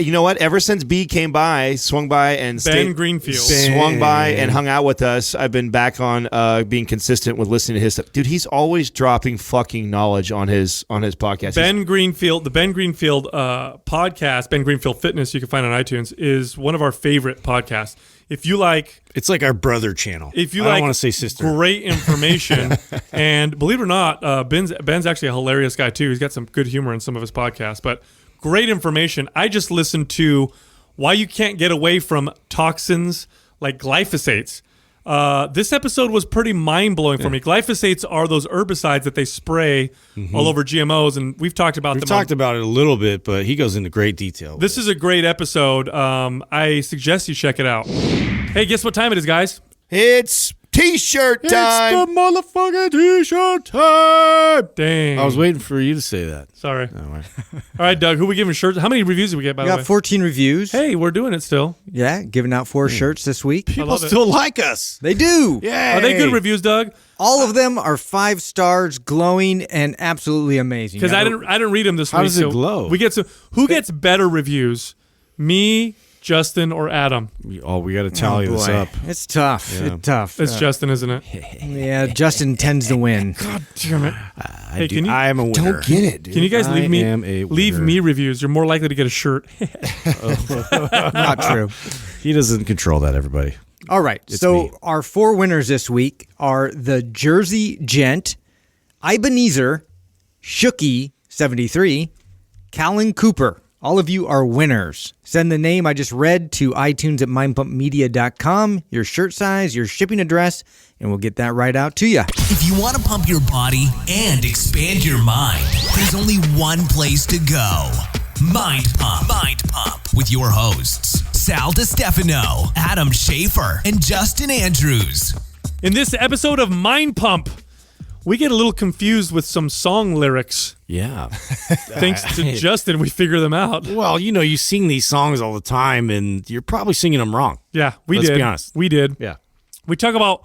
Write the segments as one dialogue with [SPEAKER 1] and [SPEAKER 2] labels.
[SPEAKER 1] You know what? Ever since B came by, swung by, and
[SPEAKER 2] Greenfield
[SPEAKER 1] swung by and hung out with us, I've been back on being consistent with listening to his stuff. Dude, he's always dropping fucking knowledge on his podcast.
[SPEAKER 2] The Ben Greenfield podcast, Ben Greenfield Fitness, you can find on iTunes, is one of our favorite podcasts. If you like,
[SPEAKER 3] it's like our brother channel.
[SPEAKER 2] If you
[SPEAKER 3] I
[SPEAKER 2] like,
[SPEAKER 3] don't want to say sister.
[SPEAKER 2] Great information, and believe it or not, Ben's actually a hilarious guy too. He's got some good humor in some of his podcasts, but great information. I just listened to why you can't get away from toxins like glyphosates. This episode was pretty mind-blowing for me. Glyphosates are those herbicides that they spray all over GMOs, and we've talked about them.
[SPEAKER 3] We've talked about it a little bit, but he goes into great detail.
[SPEAKER 2] This is a great episode. I suggest you check it out. Hey, guess what time it is, guys?
[SPEAKER 1] It's T-shirt time.
[SPEAKER 3] It's the motherfucking T-shirt time.
[SPEAKER 2] Dang.
[SPEAKER 3] I was waiting for you to say that.
[SPEAKER 2] Sorry. All right, Doug, who we giving shirts? How many reviews did we get, by the way?
[SPEAKER 4] We got 14 reviews.
[SPEAKER 2] Hey, we're doing it still.
[SPEAKER 4] Yeah, giving out 4 shirts this week.
[SPEAKER 3] People still like us.
[SPEAKER 4] They do.
[SPEAKER 3] Yeah.
[SPEAKER 2] Are they good reviews, Doug?
[SPEAKER 4] All of them are 5 stars, glowing, and absolutely amazing.
[SPEAKER 2] Because I didn't read them this week.
[SPEAKER 3] How does it glow?
[SPEAKER 2] We get who gets better reviews? Me, Justin, or Adam?
[SPEAKER 3] We got to tally this up.
[SPEAKER 4] It's tough.
[SPEAKER 3] Yeah.
[SPEAKER 4] It's tough.
[SPEAKER 2] It's Justin, isn't it?
[SPEAKER 4] Yeah, Justin tends to win.
[SPEAKER 2] God damn it!
[SPEAKER 3] I am a winner.
[SPEAKER 1] Don't get it, dude.
[SPEAKER 2] Can you guys leave
[SPEAKER 3] winner.
[SPEAKER 2] me reviews? You're more likely to get a shirt.
[SPEAKER 4] Not true.
[SPEAKER 3] He doesn't control that, everybody.
[SPEAKER 4] All right.
[SPEAKER 3] Me.
[SPEAKER 4] Our 4 winners this week are the Jersey Gent, Ebenezer, Shooky 73, Callan Cooper. All of you are winners. Send the name I just read to iTunes at mindpumpmedia.com, your shirt size, your shipping address, and we'll get that right out to you.
[SPEAKER 5] If you want to pump your body and expand your mind, there's only one place to go. Mind Pump. Mind Pump with your hosts, Sal DiStefano, Adam Schaefer, and Justin Andrews.
[SPEAKER 2] In this episode of Mind Pump, we get a little confused with some song lyrics.
[SPEAKER 3] Yeah.
[SPEAKER 2] Thanks to Justin, we figure them out.
[SPEAKER 3] Well, you sing these songs all the time, and you're probably singing them wrong.
[SPEAKER 2] Yeah,
[SPEAKER 3] Let's be honest.
[SPEAKER 2] We did.
[SPEAKER 3] Yeah.
[SPEAKER 2] We talk about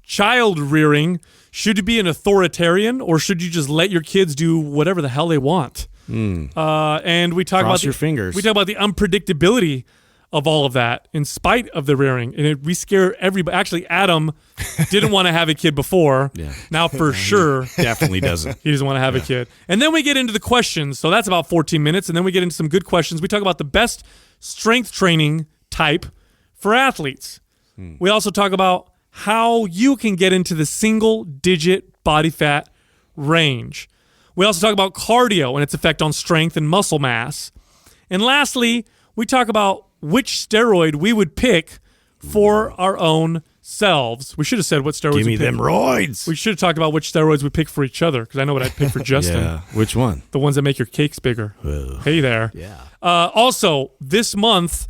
[SPEAKER 2] child rearing. Should you be an authoritarian, or should you just let your kids do whatever the hell they want? And we talk
[SPEAKER 3] Cross your fingers.
[SPEAKER 2] We talk about the unpredictability of all of that in spite of the rearing. And we scare everybody. Actually, Adam didn't want to have a kid before.
[SPEAKER 3] Yeah.
[SPEAKER 2] Now for sure.
[SPEAKER 3] Definitely doesn't.
[SPEAKER 2] He doesn't want to have a kid. And then we get into the questions. So that's about 14 minutes. And then we get into some good questions. We talk about the best strength training type for athletes. We also talk about how you can get into the single-digit body fat range. We also talk about cardio and its effect on strength and muscle mass. And lastly, we talk about which steroid we would pick for our own selves. We should have said what steroids
[SPEAKER 3] Give me
[SPEAKER 2] we pick.
[SPEAKER 3] them roids.
[SPEAKER 2] We should have talked about which steroids we pick for each other, because I know what I'd pick for Justin.
[SPEAKER 3] Yeah. Which one?
[SPEAKER 2] The ones that make your cakes bigger.
[SPEAKER 3] Whoa.
[SPEAKER 2] Hey there.
[SPEAKER 3] Yeah.
[SPEAKER 2] Also, this month,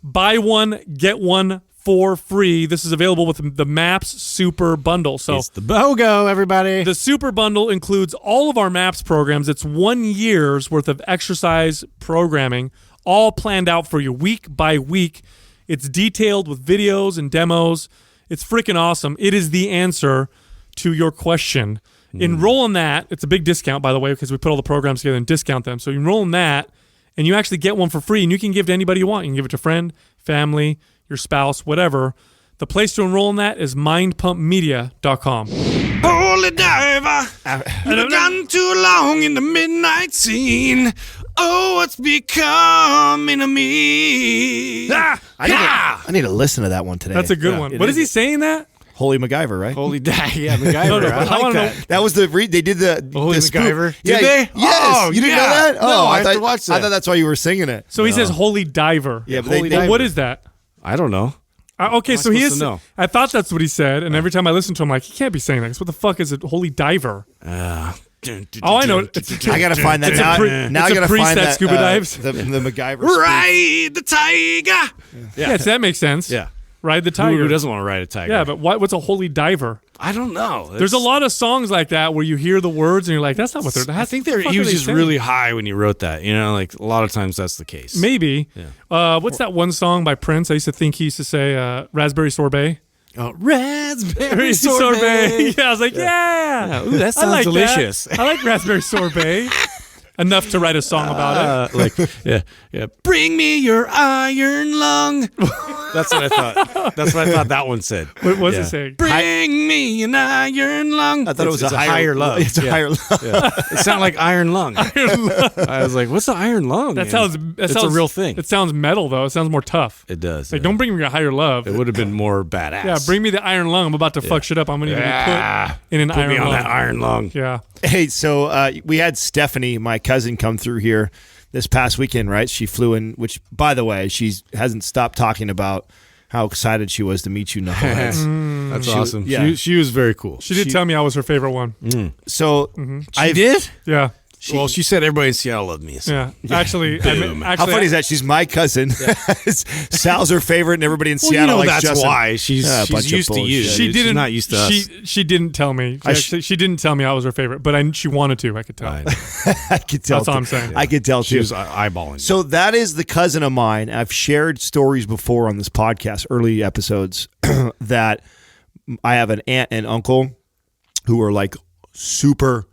[SPEAKER 2] buy one, get one for free. This is available with the MAPS Super Bundle. So
[SPEAKER 3] It's the BOGO, everybody.
[SPEAKER 2] the Super Bundle includes all of our MAPS programs. It's 1 year's worth of exercise programming, all planned out for you week by week. It's detailed with videos and demos. It's freaking awesome. It is the answer to your question. Enroll in that. It's a big discount, by the way, because we put all the programs together and discount them. So you enroll in that, and you actually get one for free, and you can give to anybody you want. You can give it to a friend, family, your spouse, whatever. The place to enroll in that is mindpumpmedia.com.
[SPEAKER 3] Holy diver, you've gone too long in the midnight scene. Oh, what's becoming of me?
[SPEAKER 1] I need to listen to that one today.
[SPEAKER 2] That's a good one. What is he saying that?
[SPEAKER 1] Holy MacGyver, right?
[SPEAKER 3] Holy diver, yeah, MacGyver.
[SPEAKER 2] No,
[SPEAKER 3] I
[SPEAKER 2] I
[SPEAKER 3] like
[SPEAKER 2] wanna
[SPEAKER 3] that.
[SPEAKER 2] know.
[SPEAKER 1] That was they did the
[SPEAKER 3] Holy
[SPEAKER 1] the spoof.
[SPEAKER 3] MacGyver?
[SPEAKER 1] Yeah,
[SPEAKER 3] Did they?
[SPEAKER 1] Yes.
[SPEAKER 3] Oh,
[SPEAKER 1] you didn't
[SPEAKER 3] yeah.
[SPEAKER 1] know that?
[SPEAKER 3] No,
[SPEAKER 1] Oh,
[SPEAKER 3] I have
[SPEAKER 1] thought,
[SPEAKER 3] to watch that.
[SPEAKER 1] I thought that's why you were singing it.
[SPEAKER 2] So he says holy diver.
[SPEAKER 1] Yeah, but
[SPEAKER 3] Holy
[SPEAKER 1] they,
[SPEAKER 3] diver.
[SPEAKER 2] What is that?
[SPEAKER 3] I don't know.
[SPEAKER 2] Okay, so he
[SPEAKER 3] supposed
[SPEAKER 2] is.
[SPEAKER 3] to know?
[SPEAKER 2] I thought that's what he said, and every time I listen to him, I'm like, he can't be saying that. 'Cause what the fuck is a holy diver? Oh, I know.
[SPEAKER 1] I gotta find that
[SPEAKER 2] It's a
[SPEAKER 1] now.
[SPEAKER 2] pre-
[SPEAKER 1] Now I
[SPEAKER 2] it's a
[SPEAKER 1] gotta
[SPEAKER 2] priest
[SPEAKER 1] find
[SPEAKER 2] that
[SPEAKER 1] that
[SPEAKER 2] scuba dives.
[SPEAKER 1] the MacGyver. spoof.
[SPEAKER 3] Ride the tiger.
[SPEAKER 2] Yeah, so that makes sense.
[SPEAKER 3] Yeah.
[SPEAKER 2] Ride the tiger.
[SPEAKER 3] Who doesn't want to ride a tiger?
[SPEAKER 2] Yeah, but what's a holy diver?
[SPEAKER 3] I don't know.
[SPEAKER 2] There's a lot of songs like that where you hear the words and you're like, that's not what they're.
[SPEAKER 3] I think
[SPEAKER 2] what the fuck
[SPEAKER 3] he
[SPEAKER 2] are
[SPEAKER 3] was
[SPEAKER 2] they
[SPEAKER 3] just
[SPEAKER 2] saying?
[SPEAKER 3] really high when he wrote that. Like a lot of times that's the case.
[SPEAKER 2] Maybe.
[SPEAKER 3] Yeah.
[SPEAKER 2] What's that one song by Prince? I used to think he used to say raspberry sorbet.
[SPEAKER 3] Oh, raspberry sorbet.
[SPEAKER 2] Yeah, I was like, yeah.
[SPEAKER 3] Ooh, that sounds
[SPEAKER 2] I like
[SPEAKER 3] delicious.
[SPEAKER 2] That. I like raspberry sorbet. enough to write a song about it.
[SPEAKER 3] Yeah. Bring me your iron lung. That's what I thought. That's what I thought that one said.
[SPEAKER 2] What was it saying?
[SPEAKER 3] Bring me an iron lung.
[SPEAKER 1] I thought it was
[SPEAKER 3] It's
[SPEAKER 1] a higher
[SPEAKER 3] lung.
[SPEAKER 1] It's a higher lung.
[SPEAKER 3] It sounded like iron lung. I was like, what's the iron lung?
[SPEAKER 2] That
[SPEAKER 3] man?
[SPEAKER 2] sounds
[SPEAKER 3] a real thing.
[SPEAKER 2] It sounds metal though. It sounds more tough.
[SPEAKER 3] It does.
[SPEAKER 2] Like, don't bring me your higher love.
[SPEAKER 3] It would have been more badass.
[SPEAKER 2] Yeah, bring me the iron lung. I'm about to fuck shit up. I'm gonna be put in an
[SPEAKER 3] Put
[SPEAKER 2] iron
[SPEAKER 3] me on
[SPEAKER 2] lung.
[SPEAKER 3] that iron lung.
[SPEAKER 2] Yeah.
[SPEAKER 1] Hey, so we had Stephanie, my cousin, come through here this past weekend, right? She flew in, which, by the way, she hasn't stopped talking about how excited she was to meet you, knuckleheads.
[SPEAKER 3] That's awesome.
[SPEAKER 1] yeah.
[SPEAKER 3] She was very cool.
[SPEAKER 2] She did tell me I was her favorite one.
[SPEAKER 1] So
[SPEAKER 3] I did?
[SPEAKER 2] Yeah.
[SPEAKER 3] Well, she said everybody in Seattle loved me. So.
[SPEAKER 2] Yeah. Actually,
[SPEAKER 1] how funny is that? She's my cousin. Sal's her favorite, and everybody in
[SPEAKER 3] Well,
[SPEAKER 1] Seattle likes
[SPEAKER 3] that's
[SPEAKER 1] Justin.
[SPEAKER 3] why she's
[SPEAKER 1] bunch of
[SPEAKER 3] used to you.
[SPEAKER 1] bullshit.
[SPEAKER 3] She's not used to us.
[SPEAKER 2] She didn't tell me. She didn't tell me I was her favorite, but she wanted to. I could tell.
[SPEAKER 1] I could tell.
[SPEAKER 2] That's all I'm saying.
[SPEAKER 1] I could tell
[SPEAKER 3] She
[SPEAKER 1] too.
[SPEAKER 3] was eyeballing.
[SPEAKER 1] So that is the cousin of mine. I've shared stories before on this podcast, early episodes, that I have an aunt and uncle who are like super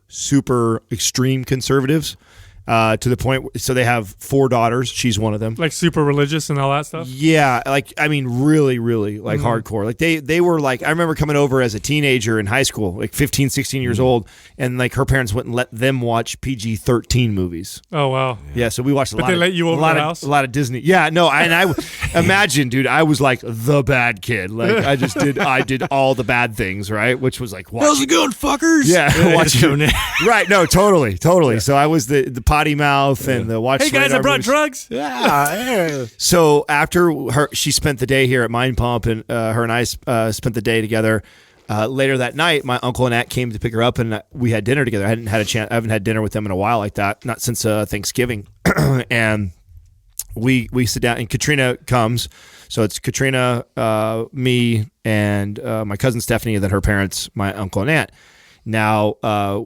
[SPEAKER 1] extreme conservatives. To the point, so they have 4 daughters. She's one of them.
[SPEAKER 2] Like super religious and all that stuff.
[SPEAKER 1] Yeah, like I mean, really, like hardcore. Like they were like, I remember coming over as a teenager in high school, like 15, 16 years old, and like her parents wouldn't let them watch PG-13 movies.
[SPEAKER 2] Oh wow.
[SPEAKER 1] Yeah, so we watched a lot.
[SPEAKER 2] But they let you over the house?
[SPEAKER 1] A lot of Disney. Yeah, no, and I imagine, dude, I was like the bad kid. Like I did all the bad things, right? Which was like,
[SPEAKER 3] how's it going, fuckers?
[SPEAKER 1] Yeah, watching. Right, no, totally. Yeah. So I was the potty mouth and the watch.
[SPEAKER 2] Hey guys, I brought drugs.
[SPEAKER 3] Yeah.
[SPEAKER 1] So after she spent the day here at Mind Pump, and her and I spent the day together. Later that night, my uncle and aunt came to pick her up, and we had dinner together. I haven't had dinner with them in a while like that, not since Thanksgiving. And we sit down, and Katrina comes. So it's Katrina, me, and my cousin Stephanie, and then her parents, my uncle and aunt. Now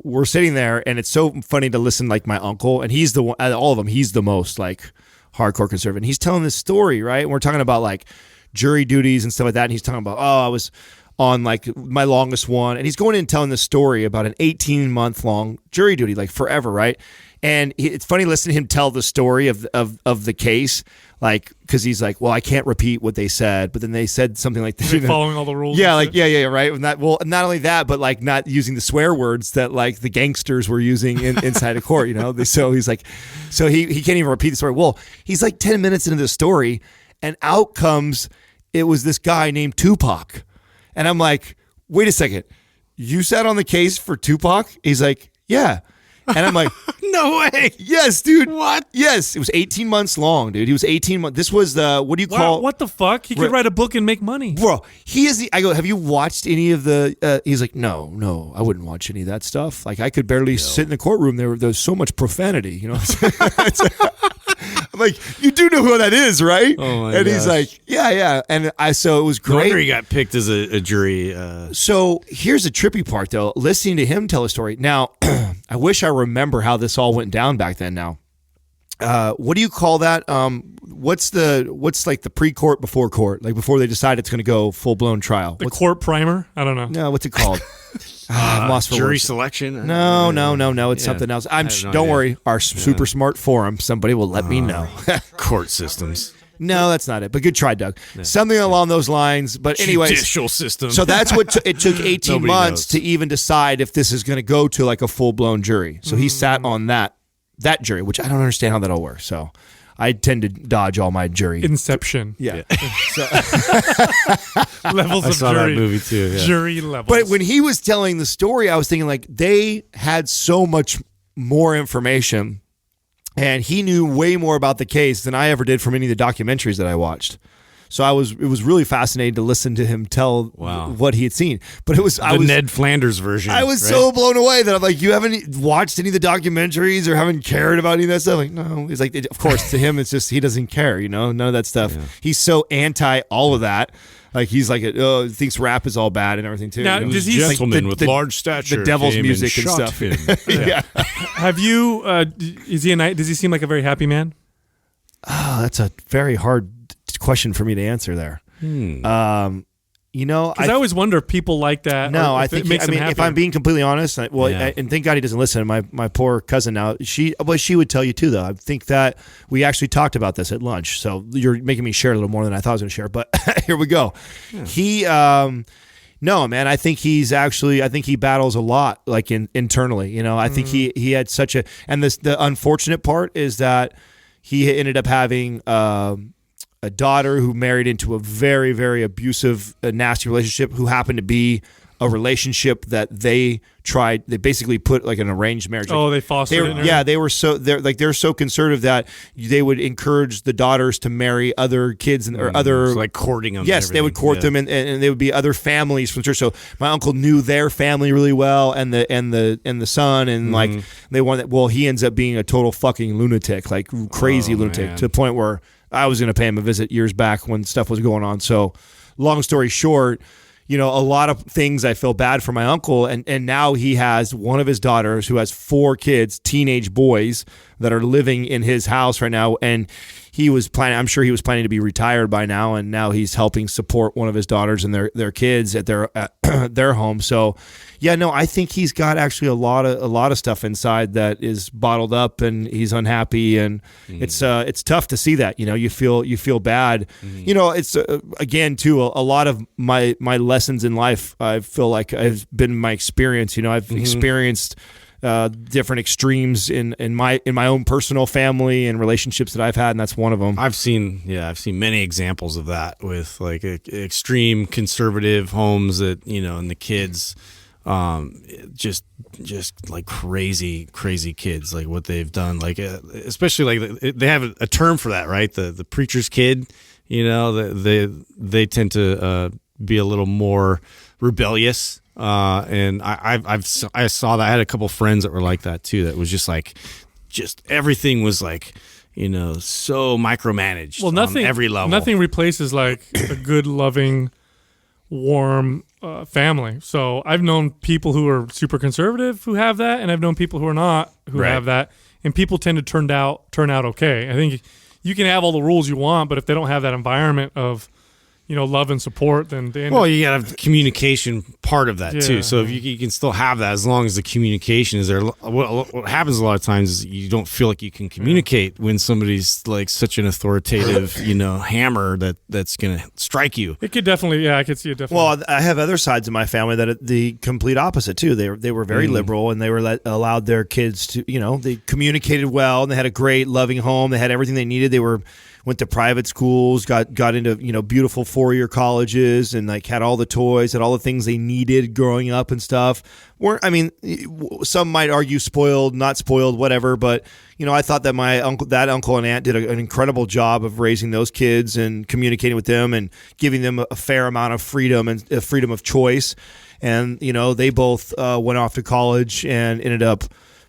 [SPEAKER 1] we're sitting there, and it's so funny to listen. Like my uncle, and he's the one, out of all of them, he's the most like hardcore conservative. And he's telling this story, right? And we're talking about like jury duties and stuff like that. And he's talking about, I was on like my longest one, and he's going in and telling this story about an 18-month long jury duty, like forever, right? And it's funny listening to him tell the story of the case, like, because he's like, well, I can't repeat what they said, but then they said something like this,
[SPEAKER 2] Following all the rules.
[SPEAKER 1] Yeah, like yeah, right. And not only that, but like not using the swear words that like the gangsters were using inside a court. So he's like, so he can't even repeat the story. Well, he's like 10 minutes into the story, and out comes it was this guy named Tupac, and I'm like, wait a second, you sat on the case for Tupac? He's like, yeah. And I'm like,
[SPEAKER 3] no way.
[SPEAKER 1] Yes, dude.
[SPEAKER 3] What?
[SPEAKER 1] Yes. It was 18 months long, dude. He was 18 months. This was the, what do you call?
[SPEAKER 2] What the fuck? He could write a book and make money.
[SPEAKER 1] Bro, he is I go, have you watched any of the, he's like, no, I wouldn't watch any of that stuff. Like I could barely sit in the courtroom. There's so much profanity, I'm like, you do know who that is, right?
[SPEAKER 3] Oh my
[SPEAKER 1] And he's
[SPEAKER 3] gosh.
[SPEAKER 1] like, yeah. And so it was
[SPEAKER 3] No wonder
[SPEAKER 1] great.
[SPEAKER 3] he got picked as a jury.
[SPEAKER 1] So here's the trippy part, though. Listening to him tell a story. Now, I wish I remember how this all went down back then. Now, what do you call that? What's like the pre-court before court? Like before they decide it's going to go full blown trial.
[SPEAKER 2] The court primer? I don't know.
[SPEAKER 1] No, what's it called? I'm lost for
[SPEAKER 3] jury
[SPEAKER 1] words.
[SPEAKER 3] selection?
[SPEAKER 1] No. It's
[SPEAKER 3] Yeah.
[SPEAKER 1] something else.
[SPEAKER 3] I have no
[SPEAKER 1] Don't
[SPEAKER 3] idea.
[SPEAKER 1] worry. Our super smart forum. Somebody will let me know.
[SPEAKER 3] Court systems.
[SPEAKER 1] No, that's not it. But good try, Doug. Something along those lines. But anyways,
[SPEAKER 3] Judicial system.
[SPEAKER 1] so that's what it took 18
[SPEAKER 3] Nobody
[SPEAKER 1] months
[SPEAKER 3] knows.
[SPEAKER 1] to even decide if this is going to go to like a full blown jury. So he sat on that jury, which I don't understand how that all works. So I tend to dodge all my jury.
[SPEAKER 2] Inception.
[SPEAKER 1] Yeah.
[SPEAKER 2] Levels
[SPEAKER 3] I
[SPEAKER 2] of
[SPEAKER 3] saw
[SPEAKER 2] jury.
[SPEAKER 3] that movie too. Yeah.
[SPEAKER 2] Jury levels.
[SPEAKER 1] But when he was telling the story, I was thinking like they had so much more information, and he knew way more about the case than I ever did from any of the documentaries that I watched. So it was really fascinating to listen to him tell what he had seen. But
[SPEAKER 3] The Ned Flanders version.
[SPEAKER 1] I was
[SPEAKER 3] right?
[SPEAKER 1] so blown away that I'm like, you haven't watched any of the documentaries or haven't cared about any of that stuff? Like, no. He's like, of course, to him, it's just he doesn't care, none of that stuff. Yeah. He's so anti all of that. Like, he's like, thinks rap is all bad and everything, too.
[SPEAKER 2] Now, does he-
[SPEAKER 3] Gentleman with large stature.
[SPEAKER 1] The devil's
[SPEAKER 3] came
[SPEAKER 1] music and
[SPEAKER 3] shot
[SPEAKER 1] stuff.
[SPEAKER 3] him.
[SPEAKER 1] Yeah.
[SPEAKER 2] Have you? Is he a night? Does he seem like a very happy man?
[SPEAKER 1] Oh, that's a very hard question for me to answer there.
[SPEAKER 2] Because I always wonder if people like that.
[SPEAKER 1] No,
[SPEAKER 2] or
[SPEAKER 1] I
[SPEAKER 2] if
[SPEAKER 1] think
[SPEAKER 2] it makes them
[SPEAKER 1] if
[SPEAKER 2] happier.
[SPEAKER 1] I'm being completely honest, and thank God he doesn't listen. My poor cousin now, she would tell you too, though. I think that we actually talked about this at lunch. So you're making me share a little more than I thought I was going to share. But here we go. Yeah. He, no, man, I think he battles a lot, like internally. I think he had such a, and the unfortunate part is that he ended up having a daughter who married into a very, very abusive, nasty relationship, who happened to be a relationship that they basically put like an arranged marriage.
[SPEAKER 2] Oh, they fostered it.
[SPEAKER 1] Yeah, they're so conservative that they would encourage the daughters to marry other kids or other,
[SPEAKER 3] like courting them.
[SPEAKER 1] Yes, they would court them, and they would be other families from church. So my uncle knew their family really well, and the son, and like they wanted. Well, he ends up being a total fucking lunatic, like crazy lunatic, to the point where I was going to pay him a visit years back when stuff was going on. So, long story short, a lot of things I feel bad for my uncle, and now he has one of his daughters who has 4 kids, teenage boys that are living in his house right now, and I'm sure he was planning to be retired by now, and now he's helping support one of his daughters and their kids at their home. So, yeah, no, I think he's got actually a lot of stuff inside that is bottled up, and he's unhappy, and it's tough to see that. You feel bad. It's again too a lot of my lessons in life. I feel like I've been my experience. I've experienced different extremes in my own personal family and relationships that I've had, and that's one of them.
[SPEAKER 3] I've seen many examples of that with like extreme conservative homes that and the kids just like crazy kids, like what they've done, like especially like they have a term for that, right? The preacher's kid. They tend to be a little more rebellious. And I saw that. I had a couple friends that were like that too. That was just everything was like, so micromanaged.
[SPEAKER 2] Well, nothing
[SPEAKER 3] on every level.
[SPEAKER 2] Nothing replaces like a good, loving, warm family. So I've known people who are super conservative who have that, and I've known people who are not who have that. And people tend to turn out okay. I think you can have all the rules you want, but if they don't have that environment of love and support, then they end up.
[SPEAKER 3] You gotta have the communication part of that too. So if you can still have that, as long as the communication is there. What happens a lot of times is you don't feel like you can communicate when somebody's like such an authoritative, hammer that's gonna strike you.
[SPEAKER 2] It could definitely, I could see it definitely.
[SPEAKER 1] Well, I have other sides of my family that are the complete opposite too. They were very liberal, and they were allowed their kids to, they communicated well, and they had a great, loving home. They had everything they needed. They went to private schools, got into beautiful 4-year colleges, and like had all the toys, had all the things they needed growing up and stuff. Some might argue spoiled, not spoiled, whatever. But I thought that my uncle and aunt did an incredible job of raising those kids and communicating with them and giving them a fair amount of freedom and freedom of choice. And they both went off to college and ended up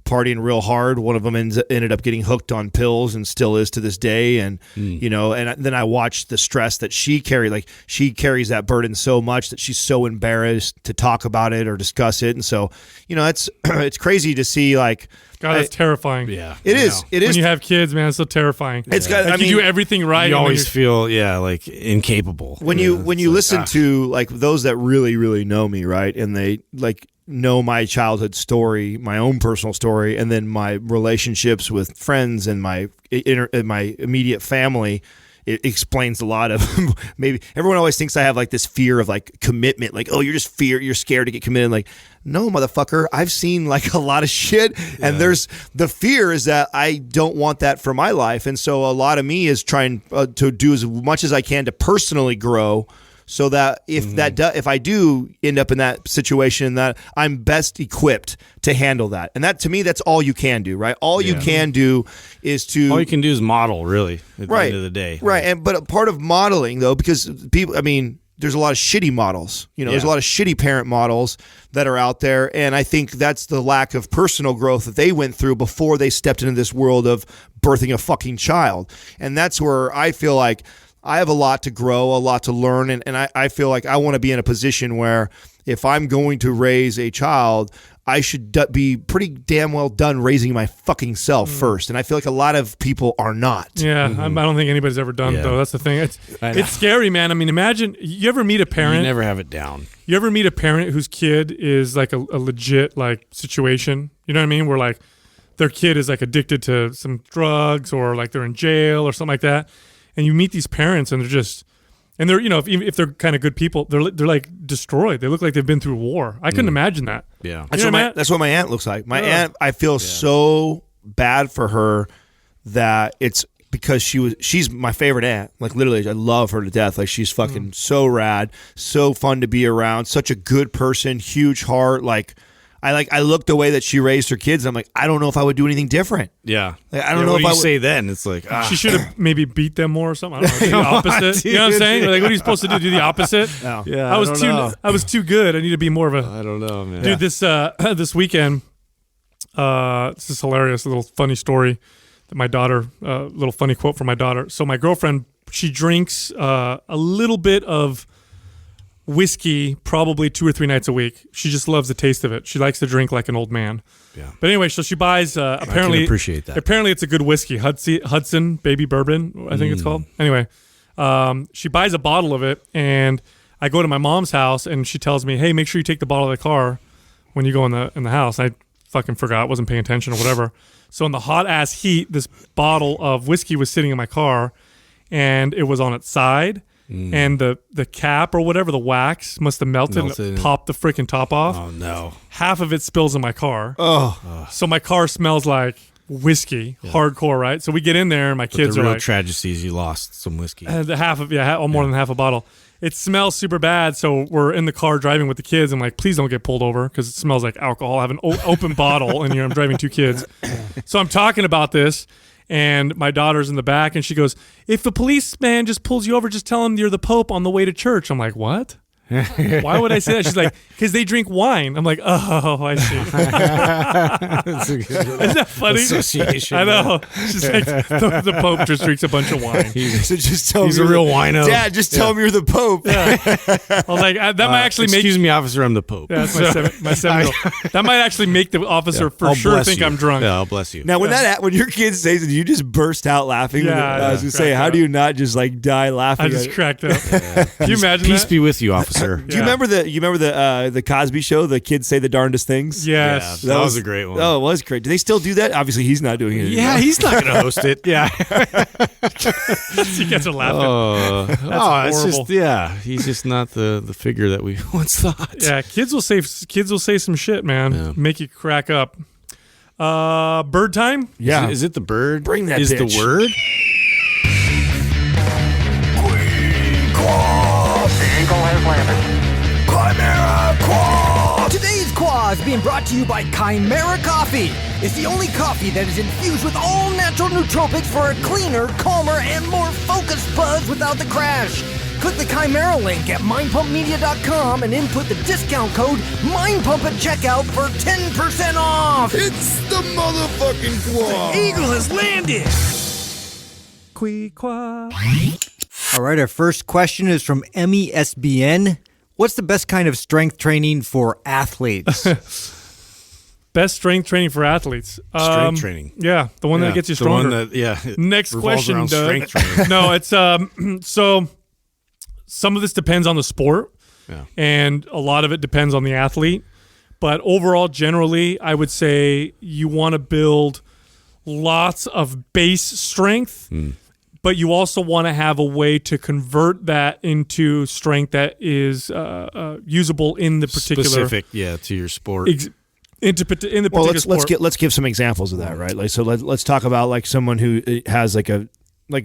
[SPEAKER 1] partying real hard. One of them ended up getting hooked on pills and still is to this day. And and then I watched the stress that she carried. Like, she carries that burden so much that she's so embarrassed to talk about it or discuss it. And so it's crazy to see, like,
[SPEAKER 2] God, that's terrifying.
[SPEAKER 3] Yeah,
[SPEAKER 1] it is. It is.
[SPEAKER 2] When you have kids, man, it's so terrifying.
[SPEAKER 1] It's got.
[SPEAKER 2] Like, you do everything right.
[SPEAKER 3] You always feel like incapable
[SPEAKER 1] when you listen to like those that really, really know me, right, and they like know my childhood story, my own personal story, and then my relationships with friends and my immediate family. It explains a lot of maybe everyone always thinks I have like this fear of like commitment, like, oh, you're scared to get committed. Like, no, motherfucker, I've seen like a lot of shit, and there's the fear is that I don't want that for my life, and so a lot of me is trying to do as much as I can to personally grow, so that if I do end up in that situation, that I'm best equipped to handle that. And that, to me, that's all you can do, right? All you can do is
[SPEAKER 3] model, really, at the end of the day.
[SPEAKER 1] Right. But a part of modeling, though, because people, there's a lot of shitty models. There's a lot of shitty parent models that are out there, and I think that's the lack of personal growth that they went through before they stepped into this world of birthing a fucking child. And that's where I feel like I have a lot to grow, a lot to learn, and I feel like I want to be in a position where if I'm going to raise a child, I should be pretty damn well done raising my fucking self first. And I feel like a lot of people are not.
[SPEAKER 2] Yeah, I don't think anybody's ever done it, though. That's the thing. It's scary, man. I mean, imagine, you ever meet a parent?
[SPEAKER 3] You never have it down.
[SPEAKER 2] You ever meet a parent whose kid is like a legit like situation? You know what I mean? Where like their kid is like addicted to some drugs or like they're in jail or something like that. And you meet these parents and they're just, and they're, you know, if they're kind of good people, they're like destroyed. They look like they've been through war. I couldn't imagine that.
[SPEAKER 3] Yeah.
[SPEAKER 1] That's what my aunt looks like. My aunt, I feel so bad for her that it's because she's my favorite aunt. Like literally, I love her to death. Like she's fucking so rad, so fun to be around, such a good person, huge heart. I look the way that she raised her kids. I'm like, I don't know if I would do anything different.
[SPEAKER 3] Yeah.
[SPEAKER 1] Like, I don't know
[SPEAKER 3] what
[SPEAKER 1] if
[SPEAKER 3] do
[SPEAKER 1] I
[SPEAKER 3] you
[SPEAKER 1] would
[SPEAKER 3] say then. It's like,
[SPEAKER 2] She should have maybe beat them more or something. I don't know. Do the opposite. You know what I'm saying? Like, what are you supposed to do? Do the opposite?
[SPEAKER 1] No.
[SPEAKER 3] Yeah,
[SPEAKER 2] I was too good. I need to be more of a.
[SPEAKER 3] I don't know, man.
[SPEAKER 2] Dude, this weekend, this is hilarious. A little funny story that my daughter, little funny quote from my daughter. So my girlfriend, she drinks a little bit of whiskey probably 2 or 3 nights a week. She just loves the taste of it. She likes to drink like an old man.
[SPEAKER 3] Yeah.
[SPEAKER 2] But anyway, so she buys apparently
[SPEAKER 3] I can appreciate that.
[SPEAKER 2] Apparently it's a good whiskey, Hudson Baby Bourbon, I think it's called. Anyway, she buys a bottle of it, and I go to my mom's house, and she tells me, "Hey, make sure you take the bottle of the car when you go in the house." I fucking forgot, wasn't paying attention or whatever. So in the hot ass heat, this bottle of whiskey was sitting in my car, and it was on its side. And the cap or whatever, the wax must have melted and it popped the freaking top off.
[SPEAKER 3] Oh no!
[SPEAKER 2] Half of it spills in my car. So my car smells like whiskey, hardcore, right? So we get in there and my kids
[SPEAKER 3] the
[SPEAKER 2] are
[SPEAKER 3] real
[SPEAKER 2] like,
[SPEAKER 3] tragedy is you lost some whiskey.
[SPEAKER 2] More than half a bottle. It smells super bad. So we're in the car driving with the kids. I'm like, please don't get pulled over because it smells like alcohol. I have an open bottle and I'm driving 2 kids. So I'm talking about this. And my daughter's in the back, and she goes, "If the policeman just pulls you over, just tell him you're the Pope on the way to church." I'm like, "What? Why would I say that?" She's like, "Because they drink wine." I'm like, "Oh, I see." Isn't that funny?
[SPEAKER 3] Association.
[SPEAKER 2] I know. She's like, the Pope just drinks a bunch of wine.
[SPEAKER 1] So just tell
[SPEAKER 3] He's
[SPEAKER 1] me
[SPEAKER 3] a real wino.
[SPEAKER 1] Dad, just tell him you're the Pope.
[SPEAKER 2] Yeah. I was like, that might actually make.
[SPEAKER 3] Excuse me, officer, I'm the Pope.
[SPEAKER 2] Yeah, that's my 7-year-old. That might actually make the officer for
[SPEAKER 3] I'll
[SPEAKER 2] sure
[SPEAKER 3] bless
[SPEAKER 2] think
[SPEAKER 3] you.
[SPEAKER 2] I'm drunk.
[SPEAKER 3] Yeah, I'll bless you.
[SPEAKER 1] Now, when your kid says it, you just burst out laughing.
[SPEAKER 2] Yeah,
[SPEAKER 1] I was gonna say, how do you not just like die laughing?
[SPEAKER 2] I just cracked up. Can you imagine
[SPEAKER 3] Peace
[SPEAKER 2] that?
[SPEAKER 3] be with you, officer.
[SPEAKER 1] Do you remember the Cosby Show? The kids say the darndest things.
[SPEAKER 2] Yes.
[SPEAKER 3] That was a great one.
[SPEAKER 1] Oh, it was great. Do they still do that? Obviously, he's not doing it anymore.
[SPEAKER 3] Yeah, he's not going to host it. Yeah.
[SPEAKER 2] You guys are laughing.
[SPEAKER 3] It's
[SPEAKER 2] horrible.
[SPEAKER 3] just he's just not the figure that we once thought.
[SPEAKER 2] Yeah, kids will say some shit, man.
[SPEAKER 3] Yeah.
[SPEAKER 2] Make you crack up. Bird time?
[SPEAKER 1] Yeah.
[SPEAKER 3] Is it the bird?
[SPEAKER 1] Bring that
[SPEAKER 3] Is
[SPEAKER 1] bitch.
[SPEAKER 3] the word?
[SPEAKER 4] Today's Quah is being brought to you by Chimera Coffee. It's the only coffee that is infused with all natural nootropics for a cleaner, calmer, and more focused buzz without the crash. Click the Chimera link at mindpumpmedia.com and input the discount code MINDPUMP at checkout for 10% off.
[SPEAKER 1] It's the motherfucking Quah.
[SPEAKER 4] Eagle has landed.
[SPEAKER 2] Quee-qua.
[SPEAKER 4] All right, our first question is from Emmy SBN. What's the best kind of strength training for athletes?
[SPEAKER 2] Best strength training for athletes.
[SPEAKER 3] Strength training.
[SPEAKER 2] Yeah, the one that gets you
[SPEAKER 3] The one
[SPEAKER 2] stronger.
[SPEAKER 3] that,
[SPEAKER 2] Next
[SPEAKER 3] revolves
[SPEAKER 2] question,
[SPEAKER 3] around
[SPEAKER 2] Doug.
[SPEAKER 3] strength training.
[SPEAKER 2] No, it's so some of this depends on the sport, and a lot of it depends on the athlete. But overall, generally, I would say you want to build lots of base strength, but you also want to have a way to convert that into strength that is usable in the particular
[SPEAKER 3] Specific, to your sport.
[SPEAKER 2] in the particular sport.
[SPEAKER 1] Let's give some examples of that, right? Like, so let's talk about like someone who has like a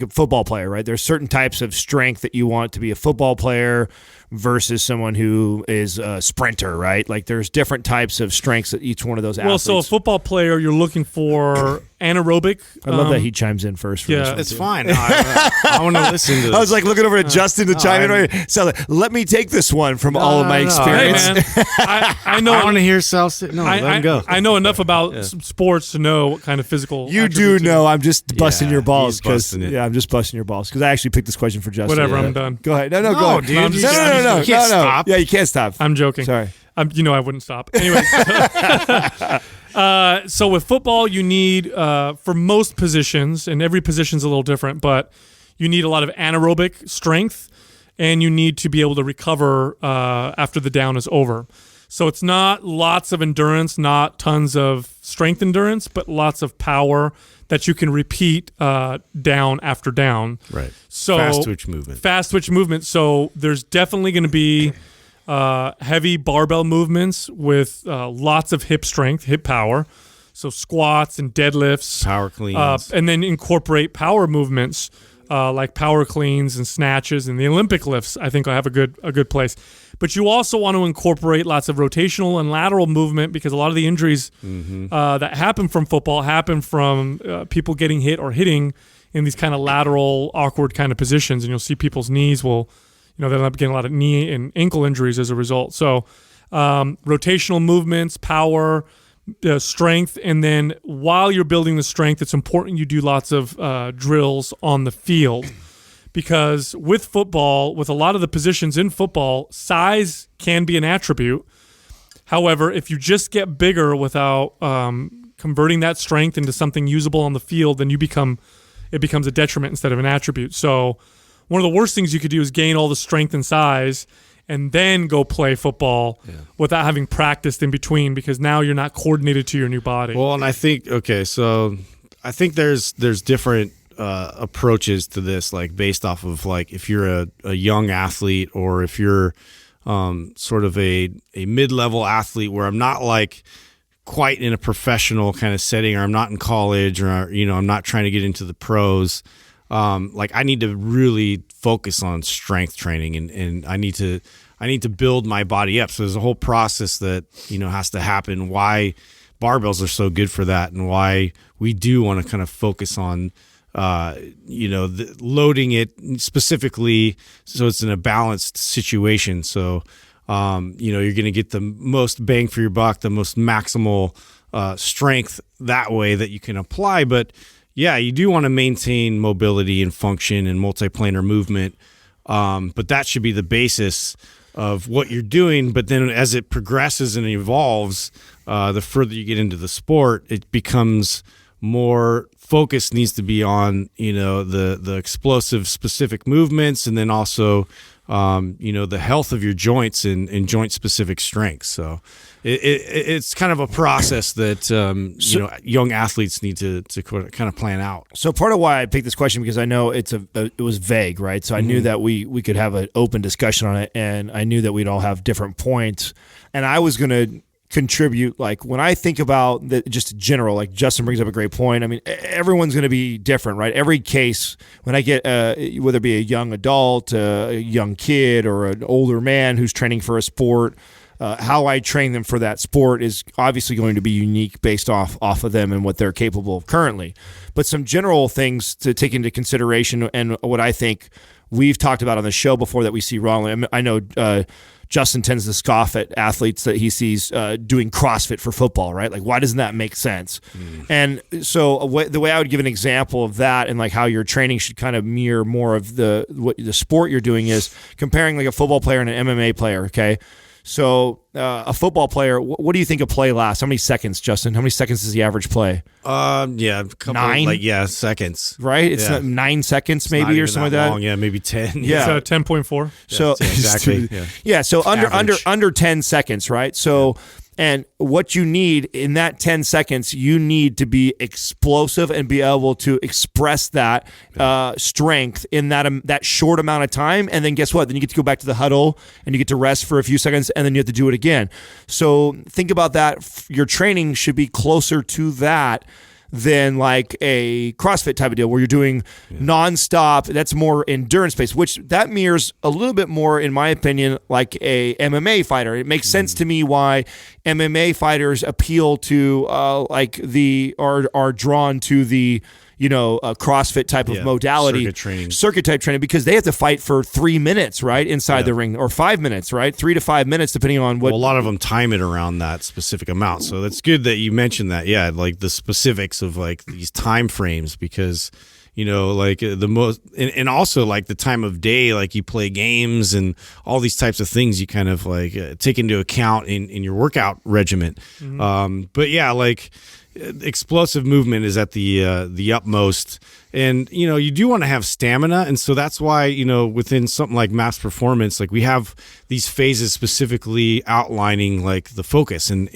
[SPEAKER 1] football player, right? There's certain types of strength that you want to be a football player versus someone who is a sprinter, right? Like there's different types of strengths that each one of those athletes.
[SPEAKER 2] Well, so a football player, you're looking for anaerobic.
[SPEAKER 1] I love that he chimes in first. For
[SPEAKER 2] yeah.
[SPEAKER 1] this one,
[SPEAKER 3] It's
[SPEAKER 1] too.
[SPEAKER 3] fine. No, I want to listen to this.
[SPEAKER 1] I was like looking over at Justin to chime in. Right. So let me take this one from all of my
[SPEAKER 3] no.
[SPEAKER 1] experience.
[SPEAKER 2] Hey, man, I know.
[SPEAKER 3] I want to hear Sal sit. No, let him go.
[SPEAKER 2] I know enough about some sports to know what kind of physical.
[SPEAKER 1] You do
[SPEAKER 2] attributes
[SPEAKER 1] know I'm just busting your balls
[SPEAKER 3] he's busting it.
[SPEAKER 1] Yeah, I'm just busting your balls because I actually picked this question for Justin.
[SPEAKER 2] Whatever, I'm done.
[SPEAKER 1] Go ahead. No, go ahead.
[SPEAKER 3] dude,
[SPEAKER 2] I'm just-
[SPEAKER 1] No.
[SPEAKER 3] You can't stop.
[SPEAKER 1] Yeah, you can't stop.
[SPEAKER 2] I'm joking.
[SPEAKER 1] Sorry.
[SPEAKER 2] I wouldn't stop. Anyway, so with football, you need, for most positions, and every position's a little different, but you need a lot of anaerobic strength, and you need to be able to recover after the down is over. So it's not lots of endurance, not tons of strength endurance, but lots of power that you can repeat down after down.
[SPEAKER 3] Right.
[SPEAKER 2] So
[SPEAKER 3] Fast twitch movement.
[SPEAKER 2] Fast twitch movement. So there's definitely going to be heavy barbell movements with lots of hip strength, hip power. So squats and deadlifts.
[SPEAKER 3] Power cleans.
[SPEAKER 2] And then incorporate power movements like power cleans and snatches, and the Olympic lifts, I think, will have a good place. But you also want to incorporate lots of rotational and lateral movement because a lot of the injuries that happen from football happen from people getting hit or hitting in these kind of lateral, awkward kind of positions. And you'll see people's knees will, they'll end up getting a lot of knee and ankle injuries as a result. So rotational movements, power, strength, and then while you're building the strength, it's important you do lots of drills on the field because with football, with a lot of the positions in football, size can be an attribute. However, if you just get bigger without converting that strength into something usable on the field, then it becomes a detriment instead of an attribute. So one of the worst things you could do is gain all the strength and size and then go play football without having practiced in between because now you're not coordinated to your new body.
[SPEAKER 3] Well, and I think there's different approaches to this, like based off of like if you're a young athlete or if you're sort of a mid-level athlete where I'm not like quite in a professional kind of setting or I'm not in college or I'm not trying to get into the pros. Like I need to really focus on strength training and I need to build my body up. So there's a whole process that, has to happen, why barbells are so good for that and why we do want to kind of focus on, loading it specifically so it's in a balanced situation. So, you're going to get the most bang for your buck, the most maximal strength that way that you can apply. But yeah, you do want to maintain mobility and function and multiplanar movement, but that should be the basis of what you're doing. But then as it progresses and evolves, the further you get into the sport, it becomes more focus needs to be on, the explosive specific movements and then also, the health of your joints and joint specific strengths. So it's kind of a process that, young athletes need to kind of plan out.
[SPEAKER 1] So part of why I picked this question because I know it was vague, right? So I knew that we could have an open discussion on it, and I knew that we'd all have different points, and I was going to contribute. Like when I think about just general, like Justin brings up a great point. I mean, everyone's going to be different, right? Every case, when I get whether it be a young adult, a young kid, or an older man who's training for a sport. How I train them for that sport is obviously going to be unique based off of them and what they're capable of currently. But some general things to take into consideration and what I think we've talked about on the show before that we see wrongly. I know Justin tends to scoff at athletes that he sees doing CrossFit for football, right? Like, why doesn't that make sense? And so the way I would give an example of that and like how your training should kind of mirror more of the sport you're doing is comparing like a football player and an MMA player, okay? So a football player, what do you think a play lasts? How many seconds, Justin? How many seconds is the average play?
[SPEAKER 3] A couple
[SPEAKER 1] 9?
[SPEAKER 3] Seconds.
[SPEAKER 1] Right? It's not 9 seconds maybe or something like that.
[SPEAKER 3] Long. Yeah, maybe 10.
[SPEAKER 1] Yeah.
[SPEAKER 2] It's 10.4.
[SPEAKER 1] So
[SPEAKER 3] exactly.
[SPEAKER 1] So
[SPEAKER 3] Average.
[SPEAKER 1] under 10 seconds, right? So and what you need in that 10 seconds, you need to be explosive and be able to express that strength in that short amount of time. And then guess what? Then you get to go back to the huddle and you get to rest for a few seconds and then you have to do it again. So think about that. Your training should be closer to that than like a CrossFit type of deal where you're doing nonstop. That's more endurance based, which that mirrors a little bit more, in my opinion, like a MMA fighter. It makes sense to me why MMA fighters appeal to are drawn to the a CrossFit type of modality, circuit type training, because they have to fight for 3 minutes, right, inside the ring, or 5 minutes, right, 3 to 5 minutes, depending on what.
[SPEAKER 3] Well, a lot of them time it around that specific amount, so that's good that you mentioned that. Yeah, like the specifics of like these time frames, because like the most, and also like the time of day, like you play games and all these types of things you kind of like take into account in your workout regimen. But yeah, like explosive movement is at the utmost, and you do want to have stamina, and so that's why within something like mass performance, like we have these phases specifically outlining like the focus and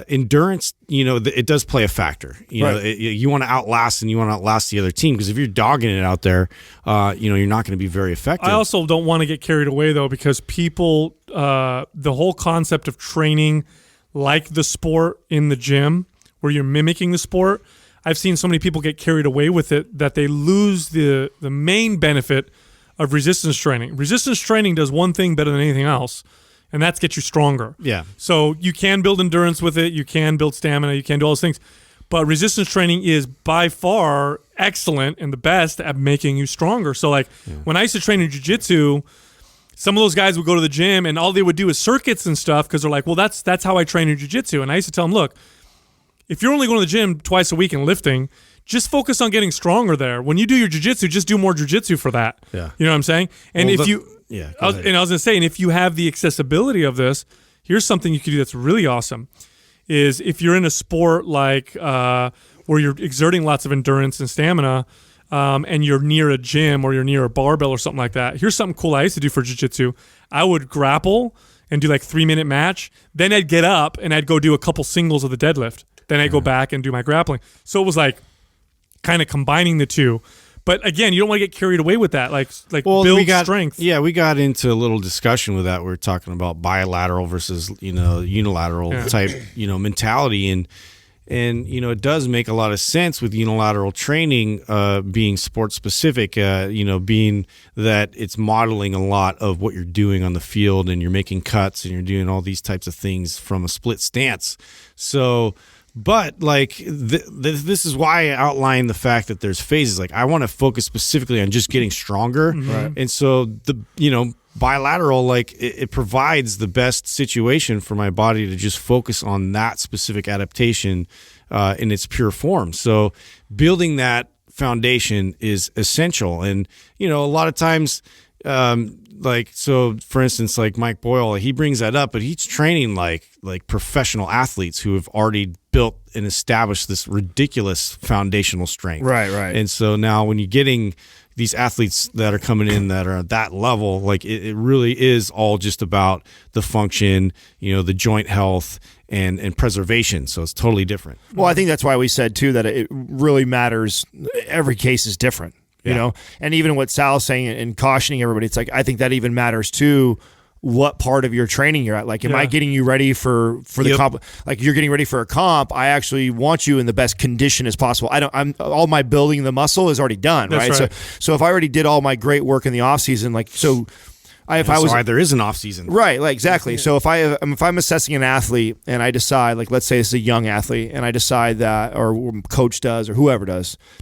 [SPEAKER 3] endurance. It does play a factor. You want to outlast, and you want to outlast the other team, because if you're dogging it out there, you're not going to be very effective.
[SPEAKER 2] I also don't want to get carried away though, because people, the whole concept of training like the sport in the gym, where you're mimicking the sport, I've seen so many people get carried away with it that they lose the main benefit of resistance training. Resistance training does one thing better than anything else, and that's get you stronger.
[SPEAKER 3] Yeah.
[SPEAKER 2] So you can build endurance with it, you can build stamina, you can do all those things, but resistance training is by far excellent and the best at making you stronger. So like when I used to train in jiu-jitsu, some of those guys would go to the gym and all they would do is circuits and stuff, because they're like, well, that's how I train in jiu-jitsu. And I used to tell them, look, if you're only going to the gym twice a week and lifting, just focus on getting stronger there. When you do your jiu-jitsu, just do more jiu-jitsu for that.
[SPEAKER 3] Yeah.
[SPEAKER 2] You know what I'm saying? And
[SPEAKER 3] Well,
[SPEAKER 2] if you, I was going to say, and if you have the accessibility of this, here's something you could do that's really awesome. Is if you're in a sport like where you're exerting lots of endurance and stamina, and you're near a gym or you're near a barbell or something like that, here's something cool I used to do for jiu-jitsu. I would grapple and do like 3-minute match. Then I'd get up and I'd go do a couple singles of the deadlift. Then I go back and do my grappling. So it was like kind of combining the two. But again, you don't want to get carried away with that. Like build strength.
[SPEAKER 3] Yeah, we got into a little discussion with that. We were talking about bilateral versus unilateral type mentality, and it does make a lot of sense with unilateral training being sport specific. Being that it's modeling a lot of what you're doing on the field, and you're making cuts and you're doing all these types of things from a split stance. So. But like this is why I outlined the fact that there's phases. Like I want to focus specifically on just getting stronger, and so the bilateral, like it provides the best situation for my body to just focus on that specific adaptation in its pure form. So building that foundation is essential, and a lot of times. So for instance, like Mike Boyle, he brings that up, but he's training like professional athletes who have already built and established this ridiculous foundational strength.
[SPEAKER 1] Right.
[SPEAKER 3] And so now when you're getting these athletes that are coming in that are at that level, like it really is all just about the function, the joint health and preservation. So it's totally different.
[SPEAKER 1] Well, I think that's why we said too that it really matters. Every case is different. And even what Sal's saying and cautioning everybody, it's like, I think that even matters too, what part of your training you're at. Like, am I getting you ready for the comp? Like, you're getting ready for a comp. I actually want you in the best condition as possible. I'm all my building the muscle is already done, right? So if I already did all my great work in the off season, like, there is
[SPEAKER 3] an off season,
[SPEAKER 1] right? Like exactly. So if I'm assessing an athlete and I decide, like, let's say it's a young athlete, and I decide that, or coach does, or whoever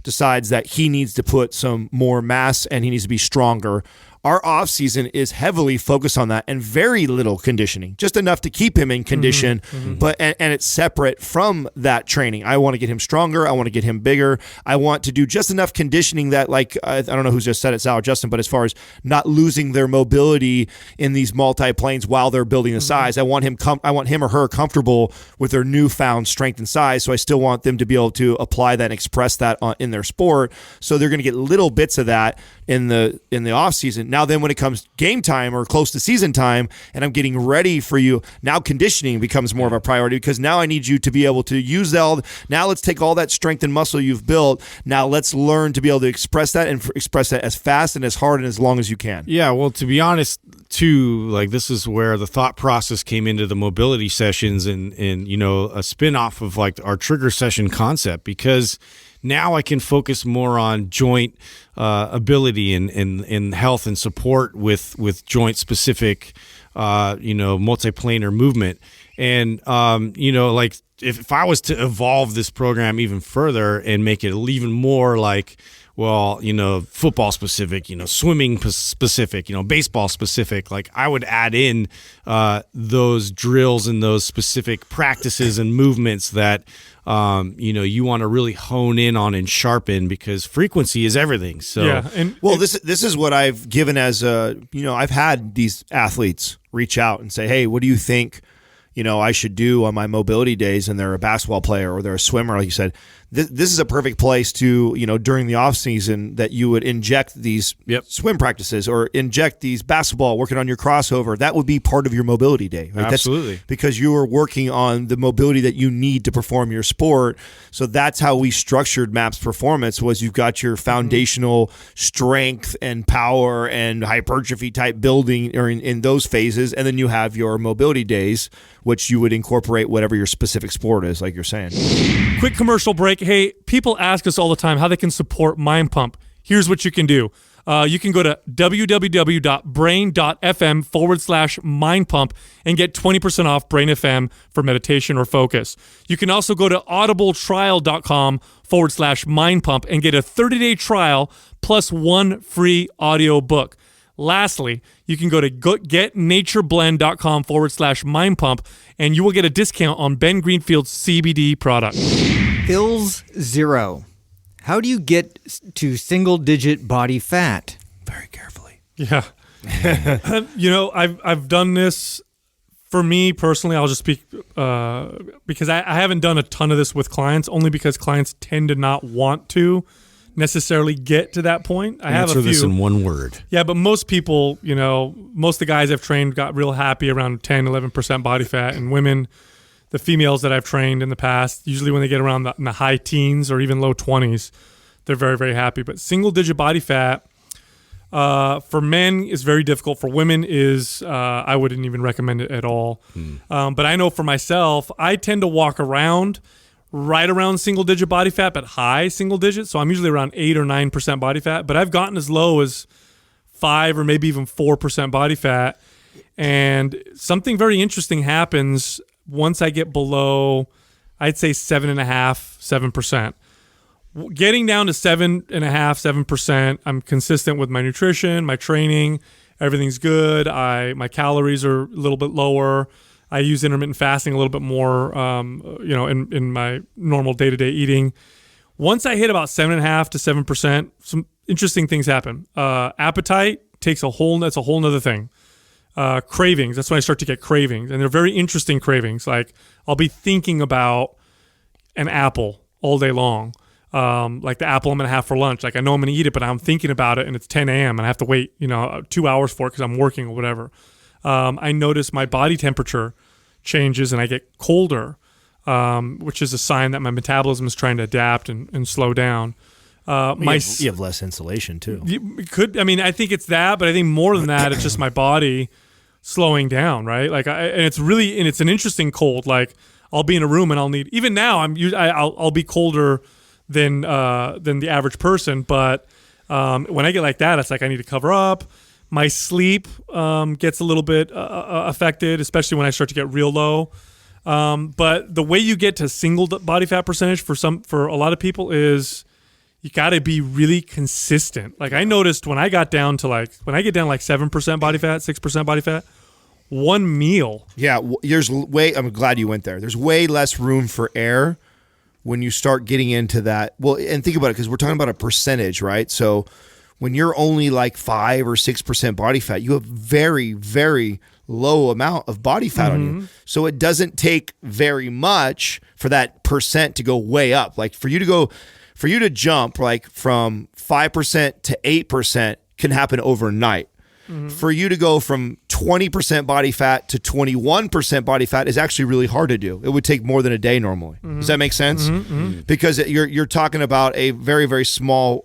[SPEAKER 1] decides that he needs to put some more mass and he needs to be stronger. Our off season is heavily focused on that and very little conditioning, just enough to keep him in condition. But and it's separate from that training. I want to get him stronger. I want to get him bigger. I want to do just enough conditioning that, like, I don't know who's just said it, Sal or Justin, but as far as not losing their mobility in these multi-planes while they're building the size, I want him or her comfortable with their newfound strength and size. So I still want them to be able to apply that and express that in their sport. So they're going to get little bits of that in the off season. Now then, when it comes game time or close to season time, and I'm getting ready for you, now conditioning becomes more of a priority, because now I need you to be able to use that. Now let's take all that strength and muscle you've built. Now let's learn to be able to express that, and express that as fast and as hard and as long as you can.
[SPEAKER 3] Yeah, well, to be honest, too, like, this is where the thought process came into the mobility sessions, and a spin-off of like our trigger session concept, because now I can focus more on joint ability and health and support with joint specific, multiplanar movement. And, like if I was to evolve this program even further and make it even more like well, football specific, swimming specific, baseball specific. Like I would add in those drills and those specific practices and movements that you want to really hone in on and sharpen, because frequency is everything. So
[SPEAKER 2] Yeah, and
[SPEAKER 1] This is what I've given as I've had these athletes reach out and say, hey, what do you think I should do on my mobility days? And they're a basketball player or they're a swimmer, like you said. This is a perfect place to, during the off season, that you would inject these swim practices or inject these basketball, working on your crossover. That would be part of your mobility day. Right?
[SPEAKER 3] Absolutely.
[SPEAKER 1] That's because you are working on the mobility that you need to perform your sport. So that's how we structured MAPS Performance, was you've got your foundational strength and power and hypertrophy type building or in those phases. And then you have your mobility days, which you would incorporate whatever your specific sport is, like you're saying.
[SPEAKER 2] quick commercial break. Hey, people ask us all the time how they can support Mind Pump. Here's what you can do. You can go to www.brain.fm/Mind Pump and get 20% off Brain FM for meditation or focus. You can also go to audibletrial.com/Mind Pump and get a 30-day trial plus 1 free audio book. Lastly, you can go to getnatureblend.com/Mind Pump and you will get a discount on Ben Greenfield's CBD product.
[SPEAKER 4] Hills Zero. How do you get to single-digit body fat?
[SPEAKER 1] Very carefully.
[SPEAKER 2] Yeah. I've done this for me personally. I'll just speak because I haven't done a ton of this with clients, only because clients tend to not want to necessarily get to that point. I have a few.
[SPEAKER 3] Answer this in one word.
[SPEAKER 2] Yeah, but most people, most of the guys I've trained got real happy around 10, 11% body fat, and women, the females that I've trained in the past, usually when they get around in the high teens or even low 20s, they're very, very happy. But single-digit body fat for men is very difficult. For women is I wouldn't even recommend it at all. But I know for myself, I tend to walk around right around single-digit body fat, but high single-digit. So I'm usually around 8 or 9% body fat. But I've gotten as low as 5 or maybe even 4% body fat. And something very interesting happens once I get below, I'd say 7.5%, 7%. Getting down to 7.5%, 7%, I'm consistent with my nutrition, my training, everything's good. My calories are a little bit lower. I use intermittent fasting a little bit more, in my normal day-to-day eating. Once I hit about 7.5% to 7%, some interesting things happen. Appetite that's a whole nother thing. Cravings, that's when I start to get cravings, and they're very interesting cravings. Like I'll be thinking about an apple all day long, like the apple I'm gonna have for lunch. Like I know I'm gonna eat it, but I'm thinking about it, and it's 10 a.m. and I have to wait 2 hours for it because I'm working or whatever. I notice my body temperature changes and I get colder, which is a sign that my metabolism is trying to adapt and slow down.
[SPEAKER 1] You have less insulation too.
[SPEAKER 2] I think it's that, but I think more than that, it's just my body slowing down, right? Like, it's an interesting cold. Like, I'll be in a room and I'll need, even now, I'll be colder than the average person. But when I get like that, it's like I need to cover up. My sleep gets a little bit affected, especially when I start to get real low. But the way you get to single body fat percentage for a lot of people is you got to be really consistent. Like I noticed when I get down to like 7% body fat, 6% body fat, one meal.
[SPEAKER 1] Yeah, I'm glad you went there. There's way less room for error when you start getting into that. Well, and think about it, because we're talking about a percentage, right? So when you're only like 5 or 6% body fat, you have very, very low amount of body fat on you. So it doesn't take very much for that percent to go way up. Like for you to jump like from 5% to 8% can happen overnight. For you to go from 20% body fat to 21% body fat is actually really hard to do. It would take more than a day normally. Does that make sense? Because you're talking about a very, very small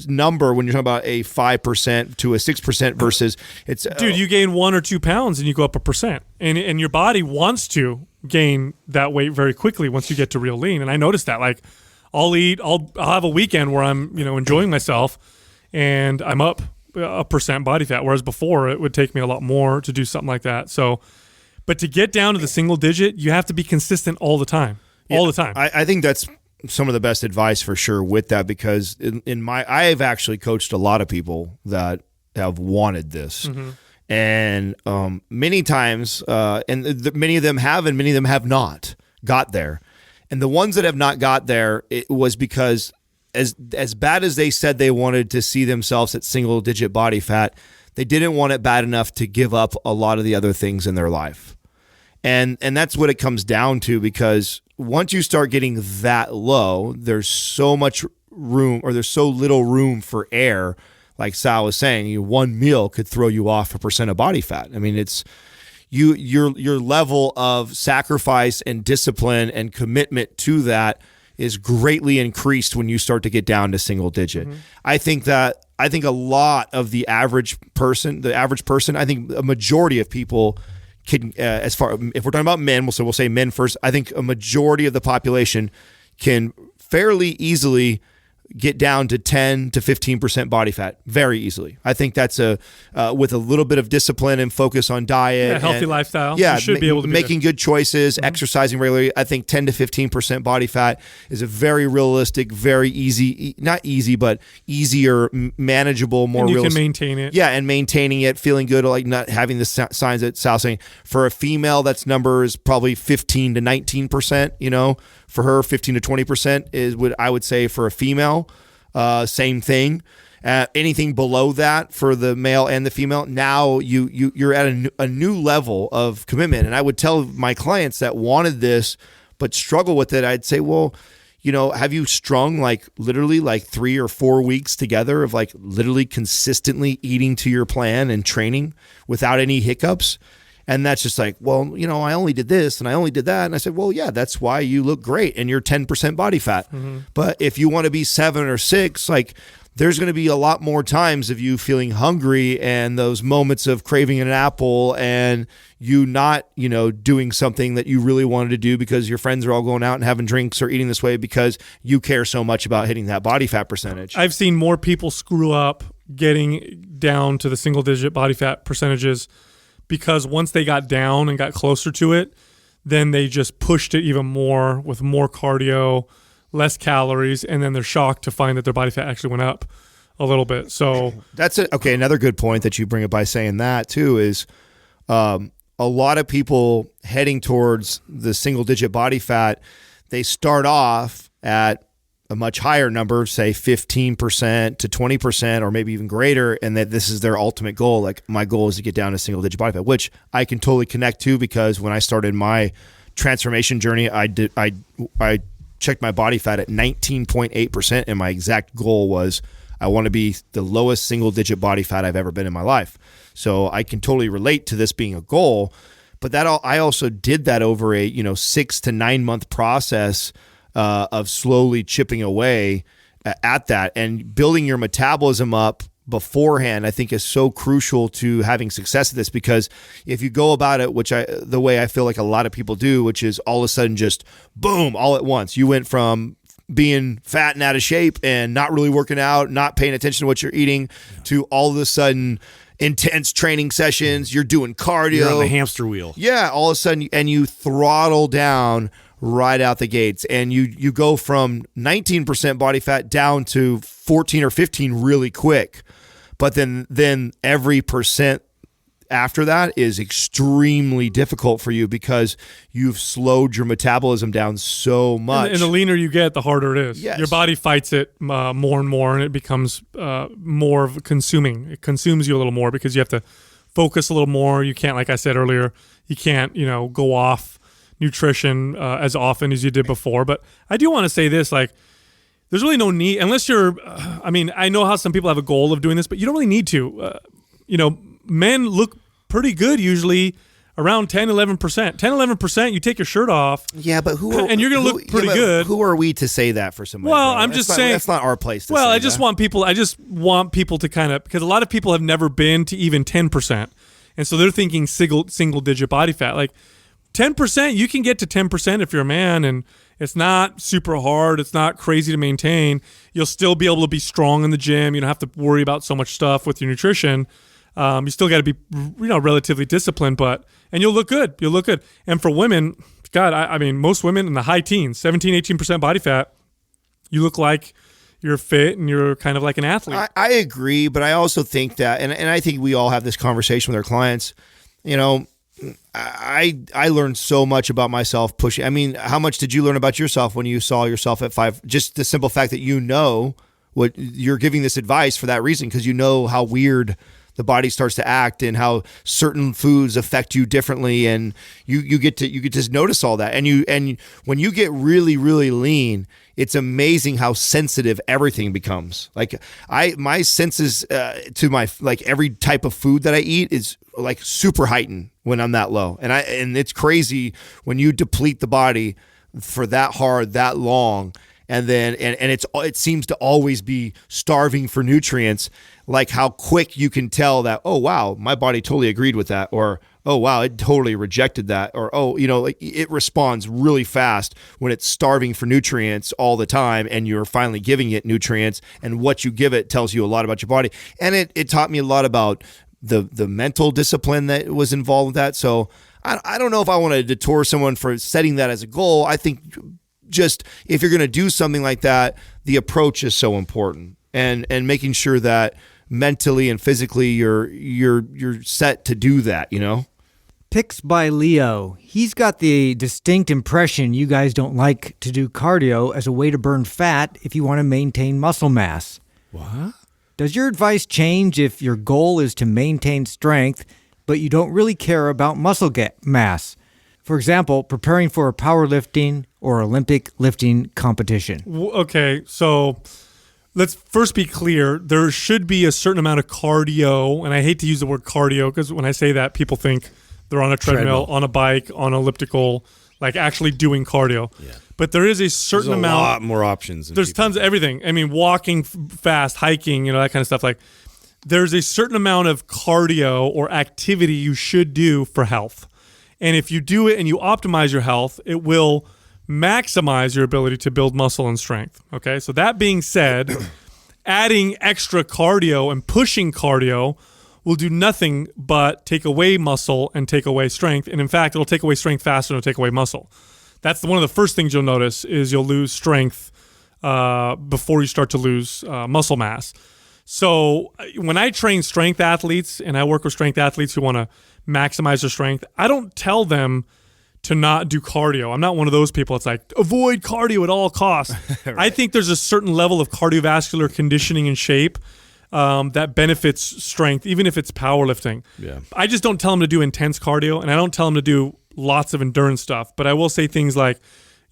[SPEAKER 1] number when you're talking about a 5% to a 6% versus it's...
[SPEAKER 2] Dude, you gain 1 or 2 pounds and you go up 1%. And your body wants to gain that weight very quickly once you get to real lean. And I noticed that. Like, I'll have a weekend where I'm, enjoying myself and I'm up 1% body fat, whereas before it would take me a lot more to do something like that. So, but to get down to the single digit, you have to be consistent all the time. I
[SPEAKER 1] think that's some of the best advice for sure with that, because I've actually coached a lot of people that have wanted this. And many times, many of them have, and many of them have not got there. And the ones that have not got there, it was because as bad as they said they wanted to see themselves at single digit body fat, they didn't want it bad enough to give up a lot of the other things in their life. And that's what it comes down to, because once you start getting that low, there's so much room, or there's so little room for error. Like Sal was saying, one meal could throw you off 1% of body fat. I mean, it's your level of sacrifice and discipline and commitment to that is greatly increased when you start to get down to single digit. I think a lot of the average person, I think a majority of people can, if we're talking about men, we'll say men first. I think a majority of the population can fairly easily get down to 10 to 15% body fat very easily. I think that's with a little bit of discipline and focus on diet,
[SPEAKER 2] healthy lifestyle.
[SPEAKER 1] Yeah,
[SPEAKER 2] you should be able to
[SPEAKER 1] making good choices, exercising regularly. I think 10 to 15% body fat is a very realistic, very easy, not easy, but easier, manageable, more realistic.
[SPEAKER 2] You can maintain it.
[SPEAKER 1] Yeah, and maintaining it, feeling good, like not having the signs that Sal's saying. For a female, that's number is probably 15 to 19%, For her, 15 to 20% is what I would say for a female. Same thing. Anything below that for the male and the female, now you're at a new level of commitment. And I would tell my clients that wanted this but struggle with it, I'd say, well, have you strung literally 3 or 4 weeks together of literally consistently eating to your plan and training without any hiccups? And that's just well, I only did this and I only did that. And I said, well, yeah, that's why you look great and you're 10% body fat. But if you want to be 7 or 6, there's going to be a lot more times of you feeling hungry and those moments of craving an apple and you not, doing something that you really wanted to do because your friends are all going out and having drinks or eating this way because you care so much about hitting that body fat percentage.
[SPEAKER 2] I've seen more people screw up getting down to the single digit body fat percentages because once they got down and got closer to it, then they just pushed it even more with more cardio, less calories, and then they're shocked to find that their body fat actually went up a little bit. So
[SPEAKER 1] that's it. Okay, another good point that you bring up by saying that too is a lot of people heading towards the single-digit body fat, they start off at a much higher number, say 15% to 20%, or maybe even greater, and that this is their ultimate goal. My goal is to get down to single-digit body fat, which I can totally connect to because when I started my transformation journey, I checked my body fat at 19.8%, and my exact goal was I want to be the lowest single-digit body fat I've ever been in my life. So I can totally relate to this being a goal, but I also did that over a 6 to 9 month process of slowly chipping away at that, and building your metabolism up beforehand, I think is so crucial to having success at this, because if you go about it, the way I feel like a lot of people do, which is all of a sudden just boom, all at once, you went from being fat and out of shape and not really working out, not paying attention to what you're eating, to all of a sudden intense training sessions, you're doing cardio.
[SPEAKER 3] You're on the hamster wheel.
[SPEAKER 1] Yeah, all of a sudden, and you throttle down right out the gates, and you go from 19% body fat down to 14 or 15 really quick. But then every percent after that is extremely difficult for you because you've slowed your metabolism down so much.
[SPEAKER 2] And the leaner you get, the harder it is.
[SPEAKER 1] Yes.
[SPEAKER 2] Your body fights it more and more, and it becomes more of consuming. It consumes you a little more because you have to focus a little more. You can't, like I said earlier, you can't go off nutrition as often as you did before. But I do want to say this, there's really no need, unless you're, I know how some people have a goal of doing this, but you don't really need to. Men look pretty good usually around 10, 11%. 10, 11%, you take your shirt off.
[SPEAKER 1] Yeah, but
[SPEAKER 2] and you're going to look pretty good.
[SPEAKER 1] Who are we to say that for somebody?
[SPEAKER 2] Well,
[SPEAKER 1] I'm just
[SPEAKER 2] saying.
[SPEAKER 1] That's not our place to say
[SPEAKER 2] I just want people to kind of, because a lot of people have never been to even 10%. And so they're thinking single digit body fat. 10%, you can get to 10% if you're a man, and it's not super hard. It's not crazy to maintain. You'll still be able to be strong in the gym. You don't have to worry about so much stuff with your nutrition. You still got to be, relatively disciplined, and you'll look good. You'll look good. And for women, God, most women in the high teens, 17, 18% body fat, You look like you're fit and you're kind of like an athlete.
[SPEAKER 1] I agree, but I also think that, and I think we all have this conversation with our clients. You know, I learned so much about myself pushing. I mean, how much did you learn about yourself when you saw yourself at 5? Just the simple fact that you know what you're giving this advice for that reason, because you know how weird the body starts to act and how certain foods affect you differently, and you get to notice all that. And when you get really, really lean, it's amazing how sensitive everything becomes. Like my senses to my, like, every type of food that I eat is like super heightened when I'm that low. And it's crazy when you deplete the body for that hard, that long. And then it seems to always be starving for nutrients, like how quick you can tell that, oh wow, my body totally agreed with that, or oh wow, it totally rejected that, or oh, like it responds really fast when it's starving for nutrients all the time, and you're finally giving it nutrients, and what you give it tells you a lot about your body. And it taught me a lot about the mental discipline that was involved with that. So I don't know if I want to detour someone for setting that as a goal. I think just if you're going to do something like that, the approach is so important, and making sure that mentally and physically you're set to do that,
[SPEAKER 4] Picks by Leo. He's got the distinct impression you guys don't like to do cardio as a way to burn fat if you want to maintain muscle mass.
[SPEAKER 3] What?
[SPEAKER 4] Does your advice change if your goal is to maintain strength, but you don't really care about muscle mass? For example, preparing for a powerlifting or Olympic lifting competition.
[SPEAKER 2] Okay, so let's first be clear. There should be a certain amount of cardio, and I hate to use the word cardio because when I say that, people think they're on a treadmill, on a bike, on elliptical, like actually doing cardio. Yeah. But there is a certain amount.
[SPEAKER 3] There's a lot more options.
[SPEAKER 2] There's tons of everything. I mean, walking fast, hiking, that kind of stuff. Like, there's a certain amount of cardio or activity you should do for health. And if you do it and you optimize your health, it will maximize your ability to build muscle and strength. Okay, so that being said, adding extra cardio and pushing cardio will do nothing but take away muscle and take away strength. And in fact, it'll take away strength faster than it'll take away muscle. That's one of the first things you'll notice is you'll lose strength before you start to lose muscle mass. So when I train strength athletes and I work with strength athletes who want to maximize their strength, I don't tell them to not do cardio. I'm not one of those people. It's like, avoid cardio at all costs. Right. I think there's a certain level of cardiovascular conditioning and shape that benefits strength, even if it's powerlifting. Yeah. I just don't tell them to do intense cardio, and I don't tell them to do lots of endurance stuff. But I will say things like,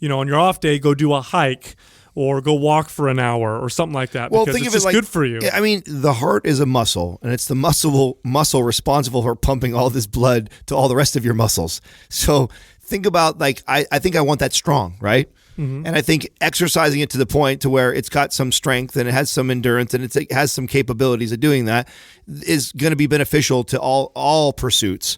[SPEAKER 2] on your off day, go do a hike or go walk for an hour or something like that.
[SPEAKER 1] Well,
[SPEAKER 2] because
[SPEAKER 1] think
[SPEAKER 2] it's
[SPEAKER 1] of it
[SPEAKER 2] just
[SPEAKER 1] like,
[SPEAKER 2] good for you.
[SPEAKER 1] I mean, the heart is a muscle, and it's the muscle responsible for pumping all this blood to all the rest of your muscles. So think about, like, I think I want that strong, right? Mm-hmm. And I think exercising it to the point to where it's got some strength and it has some endurance and it has some capabilities of doing that is going to be beneficial to all pursuits.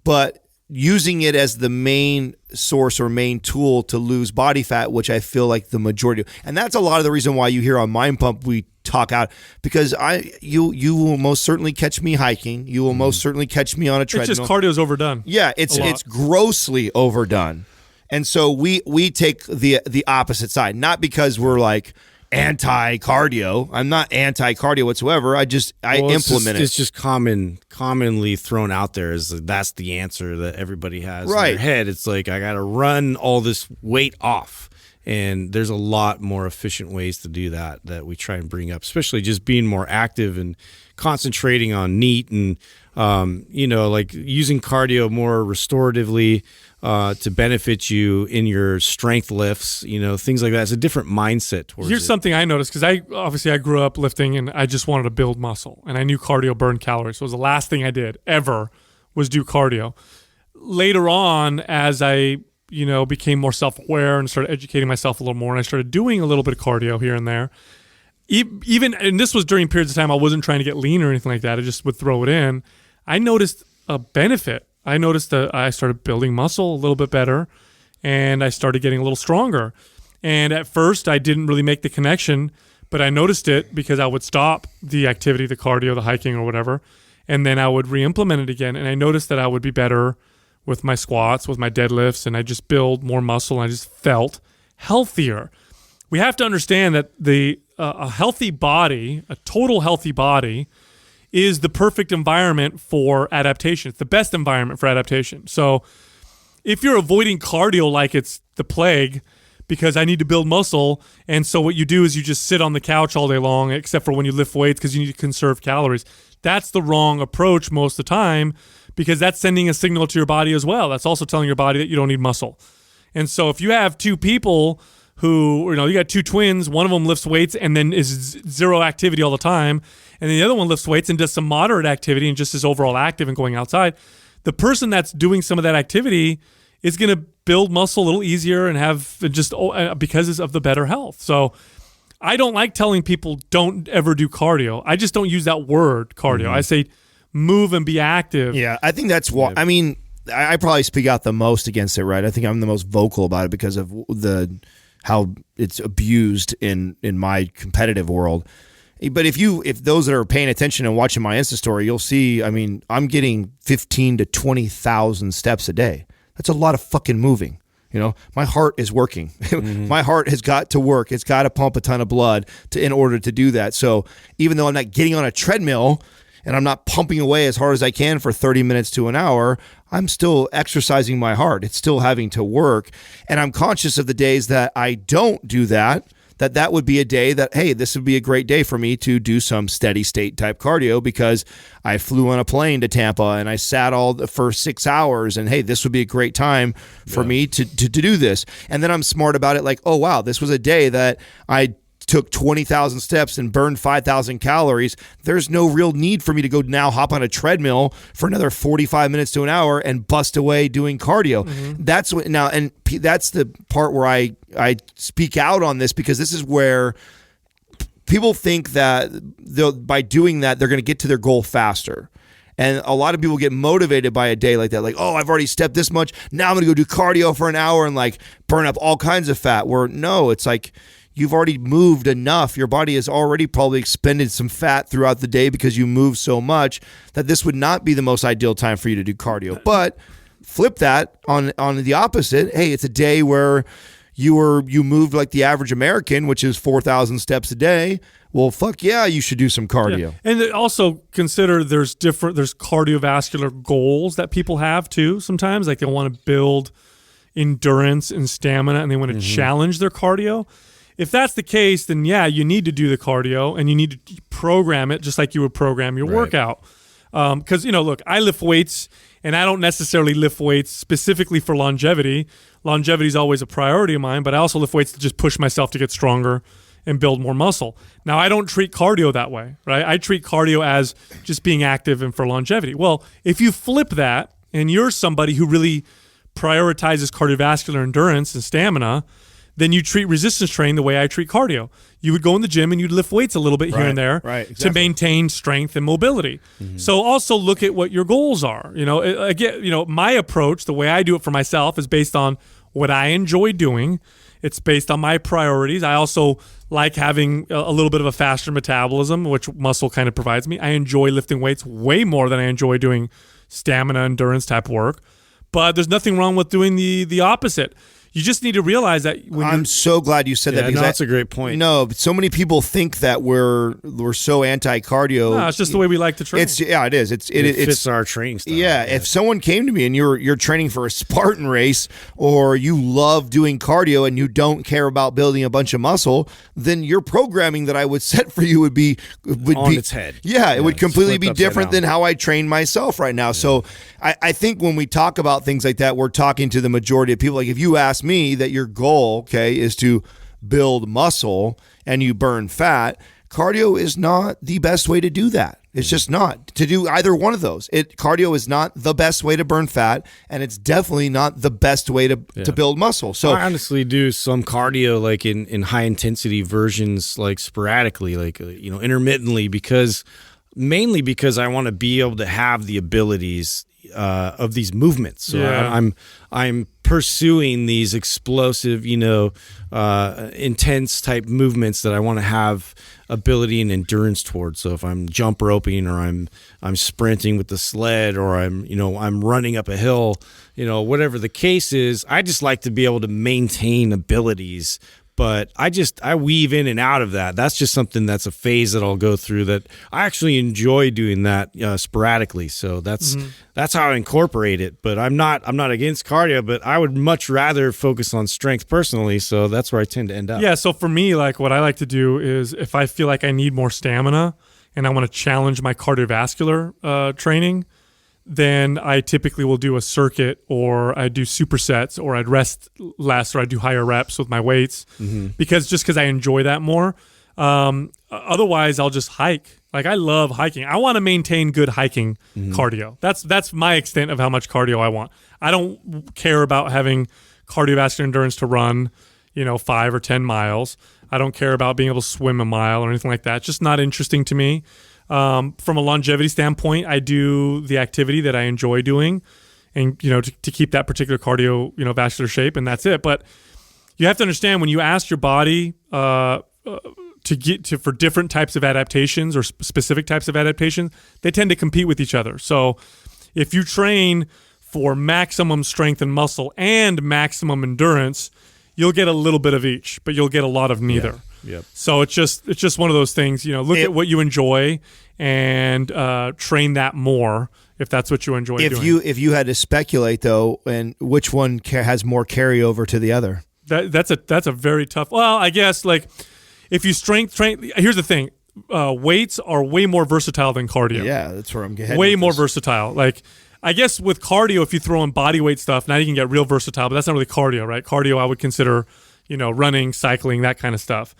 [SPEAKER 1] But using it as the main source or main tool to lose body fat, which I feel like the majority, and that's a lot of the reason why you hear on Mind Pump we talk out, because you will most certainly catch me hiking. You will most certainly catch me on a treadmill.
[SPEAKER 2] It's just cardio's overdone.
[SPEAKER 1] Yeah, it's grossly overdone. And so we take the opposite side, not because we're like anti-cardio. I'm not anti-cardio whatsoever. I implement it.
[SPEAKER 3] It's just commonly thrown out there as that's the answer that everybody has in their head. It's like, I got to run all this weight off. And there's a lot more efficient ways to do that we try and bring up, especially just being more active and concentrating on NEAT and, like using cardio more restoratively to benefit you in your strength lifts, things like that. It's a different mindset towards
[SPEAKER 2] Here's something I noticed, because I grew up lifting and I just wanted to build muscle, and I knew cardio burned calories. So it was the last thing I did ever was do cardio. Later on, as I became more self-aware and started educating myself a little more, and I started doing a little bit of cardio here and there. Even, and this was during periods of time I wasn't trying to get lean or anything like that. I just would throw it in. I noticed a benefit. I noticed that I started building muscle a little bit better, and I started getting a little stronger. And at first, I didn't really make the connection, but I noticed it because I would stop the activity, the cardio, the hiking or whatever, and then I would re-implement it again. And I noticed that I would be better with my squats, with my deadlifts, and I just build more muscle, and I just felt healthier. we have to understand that a healthy body, a total healthy body, is the perfect environment for adaptation. It's the best environment for adaptation. So if you're avoiding cardio like it's the plague because I need to build muscle, and so what you do is you just sit on the couch all day long, except for when you lift weights because you need to conserve calories. That's the wrong approach most of the time, because that's sending a signal to your body as well. That's also telling your body that you don't need muscle. And so if you have two people who, you got two twins, one of them lifts weights and then is zero activity all the time, and then the other one lifts weights and does some moderate activity and just is overall active and going outside, the person that's doing some of that activity is going to build muscle a little easier and have just because of the better health. So I don't like telling people don't ever do cardio. I just don't use that word cardio. I say move and be active.
[SPEAKER 1] Yeah, I think that's why. I mean, I probably speak out the most against it, right? I think I'm the most vocal about it because of how it's abused in my competitive world. But if those that are paying attention and watching my Insta story, you'll see, I mean, I'm getting 15 to 20,000 steps a day. That's a lot of fucking moving. My heart is working. My heart has got to work. It's got to pump a ton of blood in order to do that. So even though I'm not getting on a treadmill and I'm not pumping away as hard as I can for 30 minutes to an hour, I'm still exercising my heart. It's still having to work. And I'm conscious of the days that I don't do that would be a day that, hey, this would be a great day for me to do some steady state type cardio because I flew on a plane to Tampa and I sat all the first 6 hours, and hey, this would be a great time for me to do this. And then I'm smart about it, like, oh wow, this was a day that I took 20,000 steps and burned 5,000 calories. There's no real need for me to go now hop on a treadmill for another 45 minutes to an hour and bust away doing cardio. That's what now, and that's the part where I speak out on this, because this is where people think that by doing that, they're going to get to their goal faster. And a lot of people get motivated by a day like that. Like, oh, I've already stepped this much. Now I'm going to go do cardio for an hour and like burn up all kinds of fat. Where no, it's like, you've already moved enough. Your body has already probably expended some fat throughout the day because you move so much that this would not be the most ideal time for you to do cardio. But flip that on the opposite. Hey, it's a day where you moved like the average American, which is 4,000 steps a day. Well, fuck yeah, you should do some cardio.
[SPEAKER 2] Yeah. And also consider there's cardiovascular goals that people have too sometimes. Like they want to build endurance and stamina and they want to challenge their cardio. If that's the case, then yeah, you need to do the cardio and you need to program it just like you would program your workout. Because, look, I lift weights and I don't necessarily lift weights specifically for longevity. Longevity is always a priority of mine, but I also lift weights to just push myself to get stronger and build more muscle. Now, I don't treat cardio that way, right? I treat cardio as just being active and for longevity. Well, if you flip that and you're somebody who really prioritizes cardiovascular endurance and stamina, then you treat resistance training the way I treat cardio. You would go in the gym and you'd lift weights a little bit here and there to maintain strength and mobility. So also look at what your goals are. Again, my approach, the way I do it for myself, is based on what I enjoy doing. It's based on my priorities. I also like having a little bit of a faster metabolism, which muscle kind of provides me. I enjoy lifting weights way more than I enjoy doing stamina, endurance type work. But there's nothing wrong with doing the opposite. You just need to realize that
[SPEAKER 1] I'm so glad you said that, because
[SPEAKER 3] that's a great point.
[SPEAKER 1] No, but so many people think that we're so anti-cardio.
[SPEAKER 2] No, it's just the way we like to train.
[SPEAKER 1] It is. It
[SPEAKER 3] fits our training style.
[SPEAKER 1] Yeah, if someone came to me and you're training for a Spartan race, or you love doing cardio and you don't care about building a bunch of muscle, then your programming that I would set for you would be
[SPEAKER 3] on its head.
[SPEAKER 1] Yeah, it would completely be different than how I train myself right now. Yeah. So I think when we talk about things like that, we're talking to the majority of people. Like if you ask me that your goal, okay, is to build muscle and you burn fat, cardio is not the best way to do that. It's just not to do either one of those. Cardio is not the best way to burn fat, and it's definitely not the best way to build muscle. So
[SPEAKER 3] I honestly do some cardio like in high intensity versions, like sporadically, like intermittently, mainly because I want to be able to have the abilities of these movements. So I'm pursuing these explosive, intense type movements that I want to have ability and endurance towards. So if I'm jump roping, or I'm sprinting with the sled, or I'm running up a hill, whatever the case is, I just like to be able to maintain abilities, But I weave in and out of that. That's just something that's a phase that I'll go through that I actually enjoy doing that sporadically. So that's how I incorporate it. But I'm not against cardio, but I would much rather focus on strength personally. So that's where I tend to end up.
[SPEAKER 2] Yeah. So for me, like what I like to do is if I feel like I need more stamina and I want to challenge my cardiovascular training, then I typically will do a circuit, or I do supersets, or I'd rest less, or I do higher reps with my weights because I enjoy that more. Otherwise, I'll just hike. Like I love hiking. I want to maintain good hiking cardio. That's my extent of how much cardio I want. I don't care about having cardiovascular endurance to run, 5 or 10 miles. I don't care about being able to swim a mile or anything like that. It's just not interesting to me. From a longevity standpoint, I do the activity that I enjoy doing, and to keep that particular cardio, vascular shape, and that's it. But you have to understand when you ask your body for different types of adaptations or specific types of adaptations, they tend to compete with each other. So if you train for maximum strength and muscle and maximum endurance, you'll get a little bit of each, but you'll get a lot of neither.
[SPEAKER 3] Yep.
[SPEAKER 2] So it's just one of those things. Look at what you enjoy and train that more if that's what you enjoy doing.
[SPEAKER 1] If you had to speculate though, and which one has more carryover to the other?
[SPEAKER 2] That's a very tough. Well, I guess like if you strength train. Here's the thing: weights are way more versatile than cardio.
[SPEAKER 1] Yeah, that's where I'm getting.
[SPEAKER 2] Way more versatile. Like I guess with cardio, if you throw in body weight stuff, now you can get real versatile. But that's not really cardio, right? Cardio, I would consider running, cycling, that kind of stuff.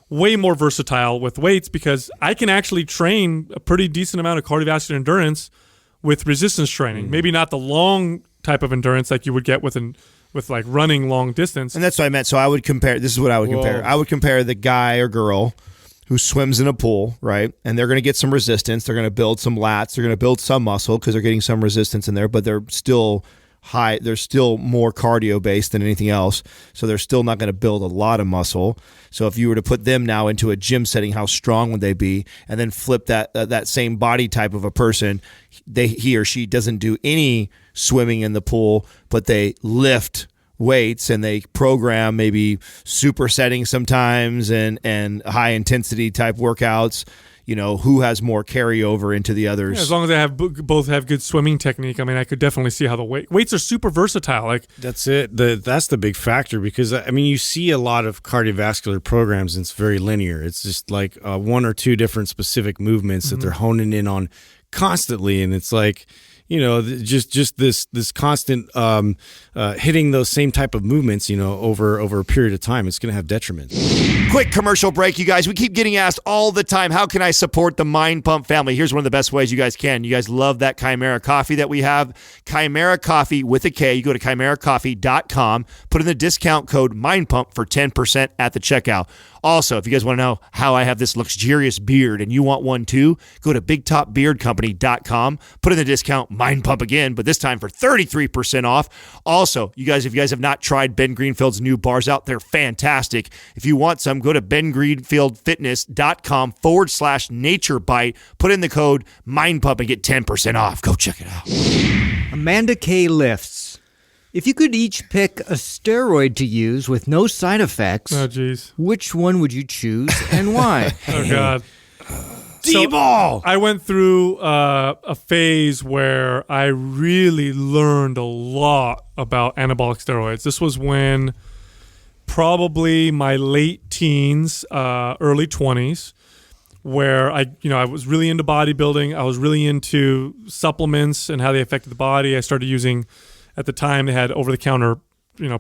[SPEAKER 2] Way more versatile with weights because I can actually train a pretty decent amount of cardiovascular endurance with resistance training. Maybe not the long type of endurance like you would get with like running long distance.
[SPEAKER 1] And that's what I meant. So I would compare. This is what I would compare. I would compare the guy or girl who swims in a pool, right? And they're going to get some resistance. They're going to build some lats. They're going to build some muscle because they're getting some resistance in there, but they're still high. They're still more cardio based than anything else. So they're still not going to build a lot of muscle. So if you were to put them now into a gym setting, how strong would they be? And then flip that same body type of a person, he or she doesn't do any swimming in the pool, but they lift weights and they program maybe supersetting sometimes and high intensity type workouts. Who has more carryover into the others.
[SPEAKER 2] Yeah, as long as they both have good swimming technique, I mean, I could definitely see how the weights are super versatile. Like
[SPEAKER 3] that's it. That's the big factor because you see a lot of cardiovascular programs and it's very linear. It's just like one or two different specific movements that they're honing in on constantly, and it's like just this constant hitting those same type of movements, over a period of time. It's going to have detriments.
[SPEAKER 1] Quick commercial break, you guys. We keep getting asked all the time, how can I support the Mind Pump family? Here's one of the best ways you guys can. You guys love that Chimera coffee that we have. Chimera Coffee with a K. You go to chimeracoffee.com, put in the discount code MindPump for 10% at the checkout. Also, if you guys want to know how I have this luxurious beard and you want one too, go to bigtopbeardcompany.com, put in the discount MindPump again, but this time for 33% off. Also, you guys, if you guys have not tried Ben Greenfield's new bars out, they're fantastic. If you want some, go to bengreenfieldfitness.com/naturebite, put in the code MindPump and get 10% off. Go check it out.
[SPEAKER 4] Amanda K lifts. If you could each pick a steroid to use with no side effects, which one would you choose and why?
[SPEAKER 2] Oh, God.
[SPEAKER 3] D-ball!
[SPEAKER 2] So I went through a phase where I really learned a lot about anabolic steroids. This was when probably my late teens, early 20s, where I was really into bodybuilding. I was really into supplements and how they affected the body. I started using... At the time, they had over-the-counter,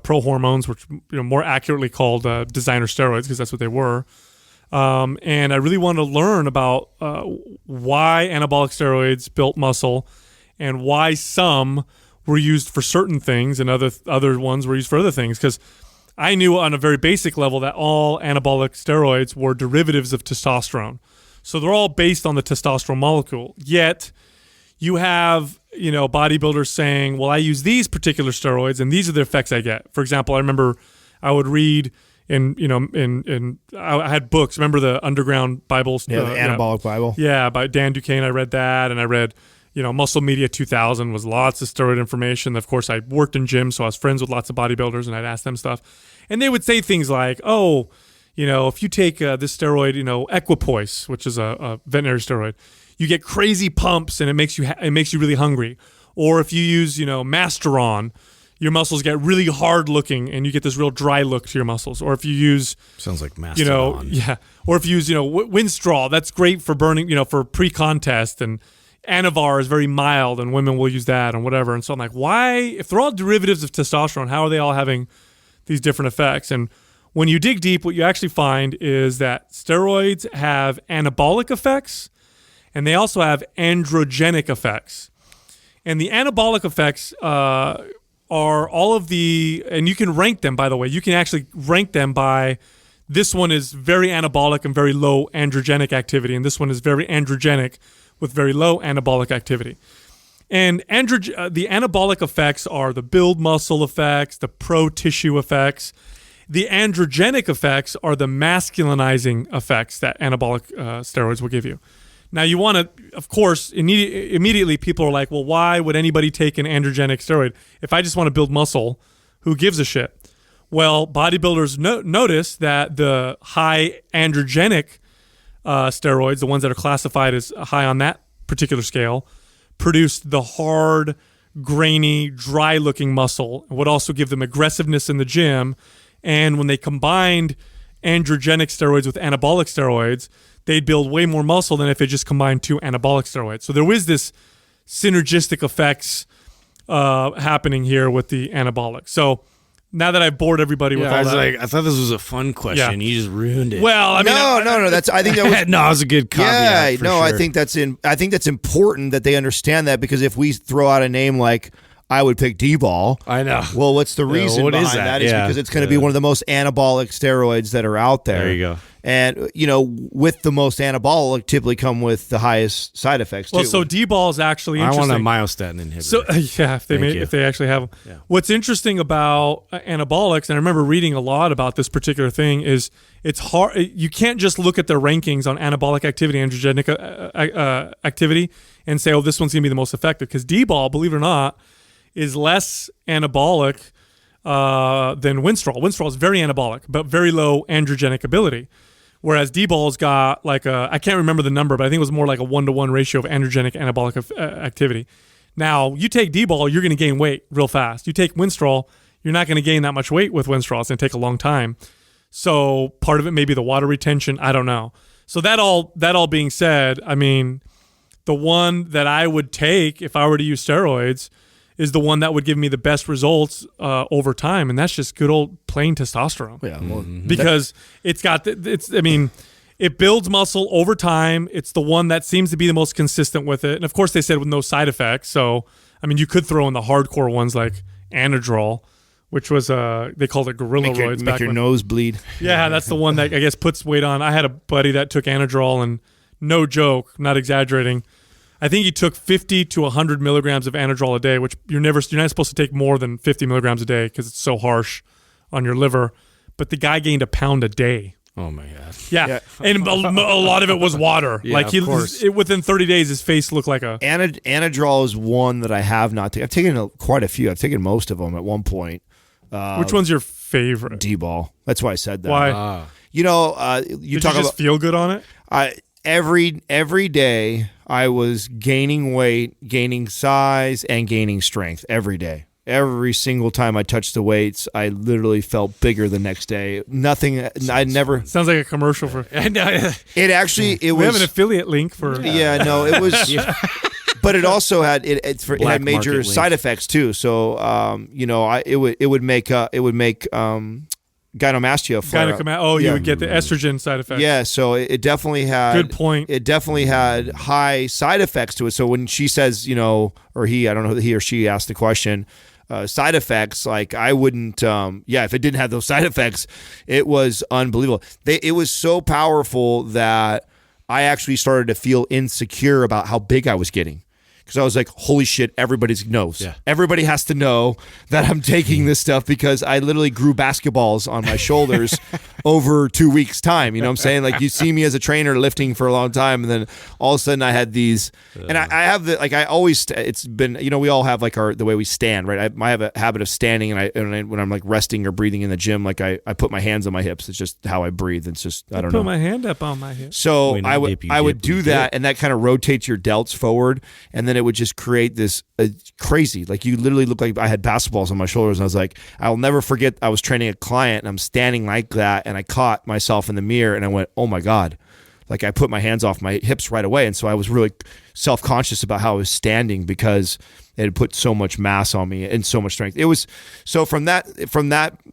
[SPEAKER 2] pro hormones, which more accurately called designer steroids, because that's what they were. And I really wanted to learn about why anabolic steroids built muscle, and why some were used for certain things and other ones were used for other things. Because I knew on a very basic level that all anabolic steroids were derivatives of testosterone, so they're all based on the testosterone molecule. Yet you have bodybuilders saying, well, I use these particular steroids and these are the effects I get. For example, I remember I would read I had books. Remember the Underground Bibles?
[SPEAKER 1] Yeah, the Anabolic Bible.
[SPEAKER 2] Yeah, by Dan Duquesne. I read that, and I read Muscle Media 2000 was lots of steroid information. Of course, I worked in gyms, so I was friends with lots of bodybuilders, and I'd ask them stuff. And they would say things like, oh, if you take this steroid, Equipoise, which is a veterinary steroid, you get crazy pumps and it makes you really hungry. Or if you use, Masteron, your muscles get really hard looking and you get this real dry look to your muscles. Or if you use,
[SPEAKER 3] sounds like Masteron.
[SPEAKER 2] Or if you use, Winstrol, that's great for burning, for pre-contest, and Anavar is very mild and women will use that and whatever. And so I'm like, why, if they're all derivatives of testosterone, how are they all having these different effects? And when you dig deep, what you actually find is that steroids have anabolic effects and they also have androgenic effects. And the anabolic effects are all of the, and you can rank them, by the way. You can actually rank them by, this one is very anabolic and very low androgenic activity, and this one is very androgenic with very low anabolic activity. And the anabolic effects are the build muscle effects, the pro-tissue effects. The androgenic effects are the masculinizing effects that anabolic steroids will give you. Now, you want to, of course, immediately people are like, well, why would anybody take an androgenic steroid? If I just want to build muscle, who gives a shit? Well, bodybuilders notice that the high androgenic steroids, the ones that are classified as high on that particular scale, produce the hard, grainy, dry-looking muscle. It would also give them aggressiveness in the gym. And when they combined androgenic steroids with anabolic steroids, they'd build way more muscle than if they just combined two anabolic steroids. So there was this synergistic effects happening here with the anabolic. So now that I've bored everybody with all that.
[SPEAKER 3] I thought this was a fun question. You just ruined it.
[SPEAKER 2] Well, I mean,
[SPEAKER 1] no. I think that was
[SPEAKER 3] no, it was a good caveat.
[SPEAKER 1] Yeah, no,
[SPEAKER 3] sure.
[SPEAKER 1] I think that's important that they understand that, because if we throw out a name like, I would pick D-ball.
[SPEAKER 3] I know.
[SPEAKER 1] Well, what's the reason
[SPEAKER 3] what
[SPEAKER 1] behind
[SPEAKER 3] is that?
[SPEAKER 1] that? Is
[SPEAKER 3] Yeah.
[SPEAKER 1] because it's going to be one of the most anabolic steroids that are out there.
[SPEAKER 3] There you go.
[SPEAKER 1] And, with the most anabolic typically come with the highest side effects, too.
[SPEAKER 2] well, so D-ball is actually
[SPEAKER 3] I
[SPEAKER 2] interesting.
[SPEAKER 3] want a myostatin inhibitor.
[SPEAKER 2] So if they actually have them.
[SPEAKER 3] Yeah.
[SPEAKER 2] What's interesting about anabolics, and I remember reading a lot about this particular thing, is it's hard. You can't just look at their rankings on anabolic activity, androgenic activity, and say, oh, this one's going to be the most effective. Because D-ball, believe it or not, is less anabolic than Winstrol. Winstrol is very anabolic, but very low androgenic ability. Whereas D-ball's got I can't remember the number, but I think it was more like a 1-to-1 ratio of androgenic anabolic activity. Now, you take D-ball, you're going to gain weight real fast. You take Winstrol, you're not going to gain that much weight with Winstrol. It's going to take a long time. So part of it may be the water retention. I don't know. So that all being said, I mean, the one that I would take if I were to use steroids is the one that would give me the best results over time, and that's just good old plain testosterone.
[SPEAKER 1] Yeah, well,
[SPEAKER 2] because it builds muscle over time. It's the one that seems to be the most consistent with it, and of course they said with no side effects. So I mean, you could throw in the hardcore ones like Anadrol, which was they called it gorilla roids.
[SPEAKER 1] Make your nose bleed.
[SPEAKER 2] Yeah, that's the one that I guess puts weight on. I had a buddy that took Anadrol, and no joke, not exaggerating, I think he took 50 to 100 milligrams of Anadrol a day, which you're not supposed to take more than 50 milligrams a day because it's so harsh on your liver. But the guy gained a pound a day.
[SPEAKER 3] Oh my god!
[SPEAKER 2] Yeah. And a lot of it was water.
[SPEAKER 3] Yeah,
[SPEAKER 2] like
[SPEAKER 3] of course.
[SPEAKER 2] Within 30 days, his face looked like a.
[SPEAKER 1] Anadrol is one that I have not taken. I've taken quite a few. I've taken most of them at one point.
[SPEAKER 2] Which one's your favorite?
[SPEAKER 1] D-ball. That's why I said that.
[SPEAKER 2] Why?
[SPEAKER 1] You
[SPEAKER 2] Did you just feel good on it?
[SPEAKER 1] Every day I was gaining weight, gaining size, and gaining strength every day. Every single time I touched the weights, I literally felt bigger the next day. Nothing. I never.
[SPEAKER 2] Sounds like a commercial for.
[SPEAKER 1] It actually. It
[SPEAKER 2] we
[SPEAKER 1] was.
[SPEAKER 2] have an affiliate link for.
[SPEAKER 1] Yeah. No. It was. But it also had it had major
[SPEAKER 3] market
[SPEAKER 1] side effects too. So it would make gynecomastia flare up.
[SPEAKER 2] You would get the estrogen side effects.
[SPEAKER 1] Yeah, so it definitely had.
[SPEAKER 2] Good point.
[SPEAKER 1] It definitely had high side effects to it. So when she says, or he, I don't know, he or she asked the question, side effects, like I wouldn't. If it didn't have those side effects, it was unbelievable. It was so powerful that I actually started to feel insecure about how big I was getting. because I was like, holy shit, everybody knows.
[SPEAKER 3] Yeah.
[SPEAKER 1] Everybody has to know that I'm taking this stuff, because I literally grew basketballs on my shoulders over 2 weeks' time. You know what I'm saying? Like, you see me as a trainer lifting for a long time, and then all of a sudden I had these, and I have the, like, I always, it's been, you know, we all have like the way we stand, right? I have a habit of standing, and when I'm like resting or breathing in the gym, like I put my hands on my hips. It's just how I breathe. It's just, I don't know.
[SPEAKER 2] Put my hand up on my hip.
[SPEAKER 1] So
[SPEAKER 3] When
[SPEAKER 1] I
[SPEAKER 3] you
[SPEAKER 1] would
[SPEAKER 3] dip, you
[SPEAKER 1] I would
[SPEAKER 3] dip, you
[SPEAKER 1] do that,
[SPEAKER 3] dip.
[SPEAKER 1] and that kind of rotates your delts forward, and then it would just create this crazy, like, you literally look like I had basketballs on my shoulders. And I was like, I'll never forget, I was training a client, and I'm standing like that, and I caught myself in the mirror, and I went, oh my God. Like, I put my hands off my hips right away, and so I was really self-conscious about how I was standing, because it had put so much mass on me and so much strength. It was, so from that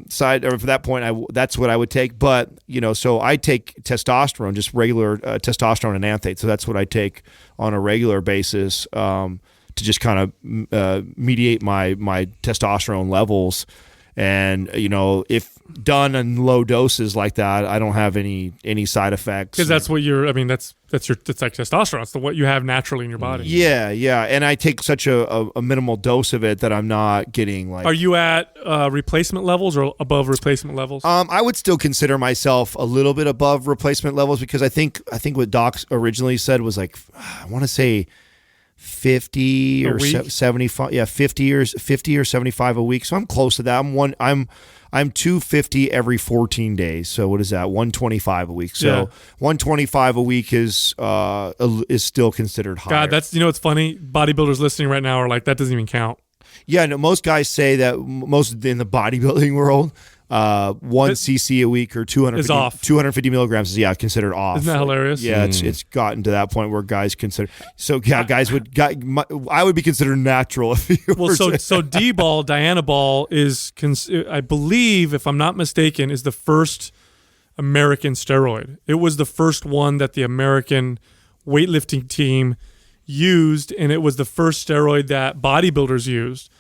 [SPEAKER 1] side, or from that point, that's what I would take. But, you know, so I take testosterone, just regular testosterone and anthate. So that's what I take on a regular basis, to just kind of mediate my testosterone levels. And, you know, if done in low doses like that, I don't have any side effects.
[SPEAKER 2] Because that's what you're. I mean, that's like testosterone. It's what you have naturally in your body.
[SPEAKER 1] Yeah, and I take such a minimal dose of it that I'm not getting like.
[SPEAKER 2] Are you at replacement levels or above replacement levels?
[SPEAKER 1] I would still consider myself a little bit above replacement levels, because I think what Doc originally said was like, I want to say 50
[SPEAKER 2] A
[SPEAKER 1] or
[SPEAKER 2] week?
[SPEAKER 1] 75. Yeah, 50 or 75 a week. So I'm close to that. I'm 250 every 14 days. So what is that? 125 a week. So
[SPEAKER 2] Yeah.
[SPEAKER 1] 125 a week is still considered higher.
[SPEAKER 2] God, that's, you know, it's funny. Bodybuilders listening right now are like, that doesn't even count.
[SPEAKER 1] Yeah, no, most guys say that, most in the bodybuilding world, 1 cc a week or 250 milligrams is considered off.
[SPEAKER 2] Isn't that hilarious?
[SPEAKER 1] Yeah, it's gotten to that point where guys consider. So yeah, I would be considered natural if you
[SPEAKER 2] Well,
[SPEAKER 1] were
[SPEAKER 2] so D-ball, Dianabol is, I believe, if I'm not mistaken, is the first American steroid. It was the first one that the American weightlifting team used, and it was the first steroid that bodybuilders used.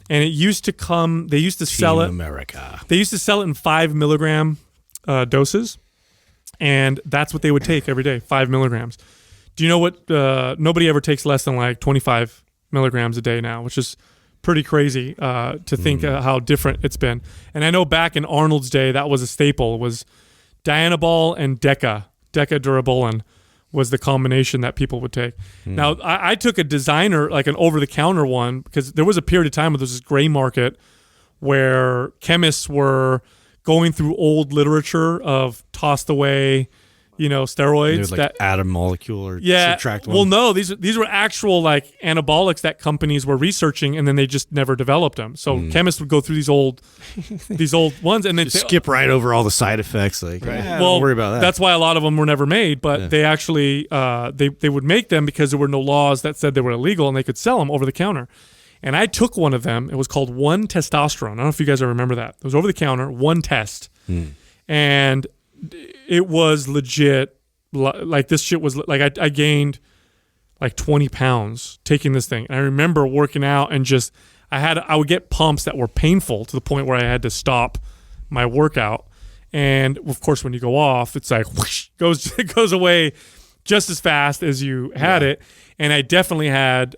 [SPEAKER 2] And it used to come. They used to sell it.
[SPEAKER 3] America.
[SPEAKER 2] They used to sell it in 5 milligram doses, and that's what they would take every day. 5 milligrams. Do you know what? Nobody ever takes less than like 25 milligrams a day now, which is pretty crazy to think how different it's been. And I know back in Arnold's day, that was a staple. Was Dianabol and Decadurabolin was the combination that people would take. Now, I took a designer, like an over-the-counter one, because there was a period of time where there was this gray market where chemists were going through old literature of tossed away, you know, steroids.
[SPEAKER 3] There's like
[SPEAKER 2] that
[SPEAKER 3] atom molecule or
[SPEAKER 2] yeah.
[SPEAKER 3] subtract one.
[SPEAKER 2] Well, no, these were actual like anabolics that companies were researching, and then they just never developed them. So chemists would go through these old ones, and then
[SPEAKER 3] Just skip right over all the side effects. Like, don't worry about that.
[SPEAKER 2] That's why a lot of them were never made. But they actually they would make them because there were no laws that said they were illegal, and they could sell them over the counter. And I took one of them. It was called One Testosterone. I don't know if you guys remember that. It was over the counter, one test, and it was legit. Like, this shit was like, I gained like 20 pounds taking this thing. And I remember working out and just I would get pumps that were painful to the point where I had to stop my workout. And of course, when you go off, it's like whoosh, it goes away just as fast as you had it. And I definitely had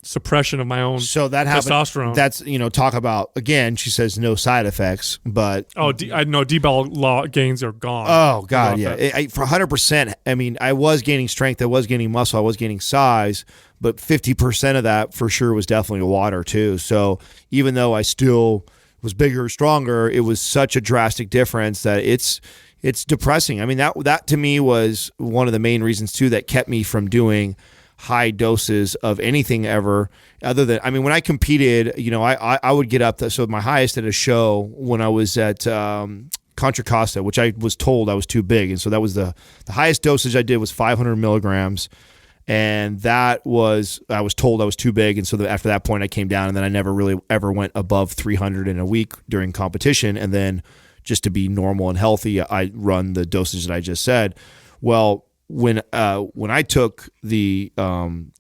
[SPEAKER 2] suppression of my own testosterone.
[SPEAKER 1] That's, talk about, again, she says no side effects, but...
[SPEAKER 2] I know D-ball gains are gone.
[SPEAKER 1] Oh, God, yeah. For 100%, I mean, I was gaining strength, I was gaining muscle, I was gaining size, but 50% of that for sure was definitely water, too. So even though I still was bigger, stronger, it was such a drastic difference that it's depressing. I mean, that to me was one of the main reasons, too, that kept me from doing high doses of anything ever, other than, I mean, when I competed, I would get up so my highest at a show when I was at Contra Costa, which I was told I was too big, and so that was the highest dosage I did was 500 milligrams, and I was told I was too big, and so after that point I came down, and then I never really ever went above 300 in a week during competition, and then just to be normal and healthy, I run the dosage that I just said. Well, when I took the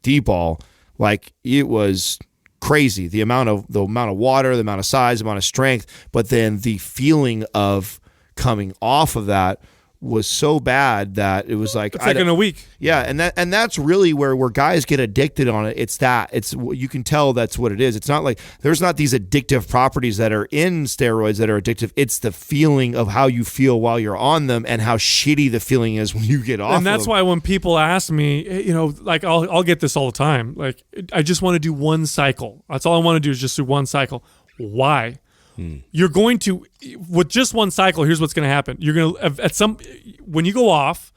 [SPEAKER 1] D-ball, like, it was crazy, the amount of water, the amount of size, the amount of strength, but then the feeling of coming off of that was so bad that it was like
[SPEAKER 2] It's like in a week.
[SPEAKER 1] Yeah, and that's really where guys get addicted on it. It's you can tell that's what it is. It's not like there's not these addictive properties that are in steroids that are addictive. It's the feeling of how you feel while you're on them and how shitty the feeling is when you get off.
[SPEAKER 2] And that's why when people ask me, like I'll get this all the time. Like, I just want to do one cycle. That's all I want to do is just do one cycle. Why? You're going to, with just one cycle, here's what's going to happen. You're going to, when you go off,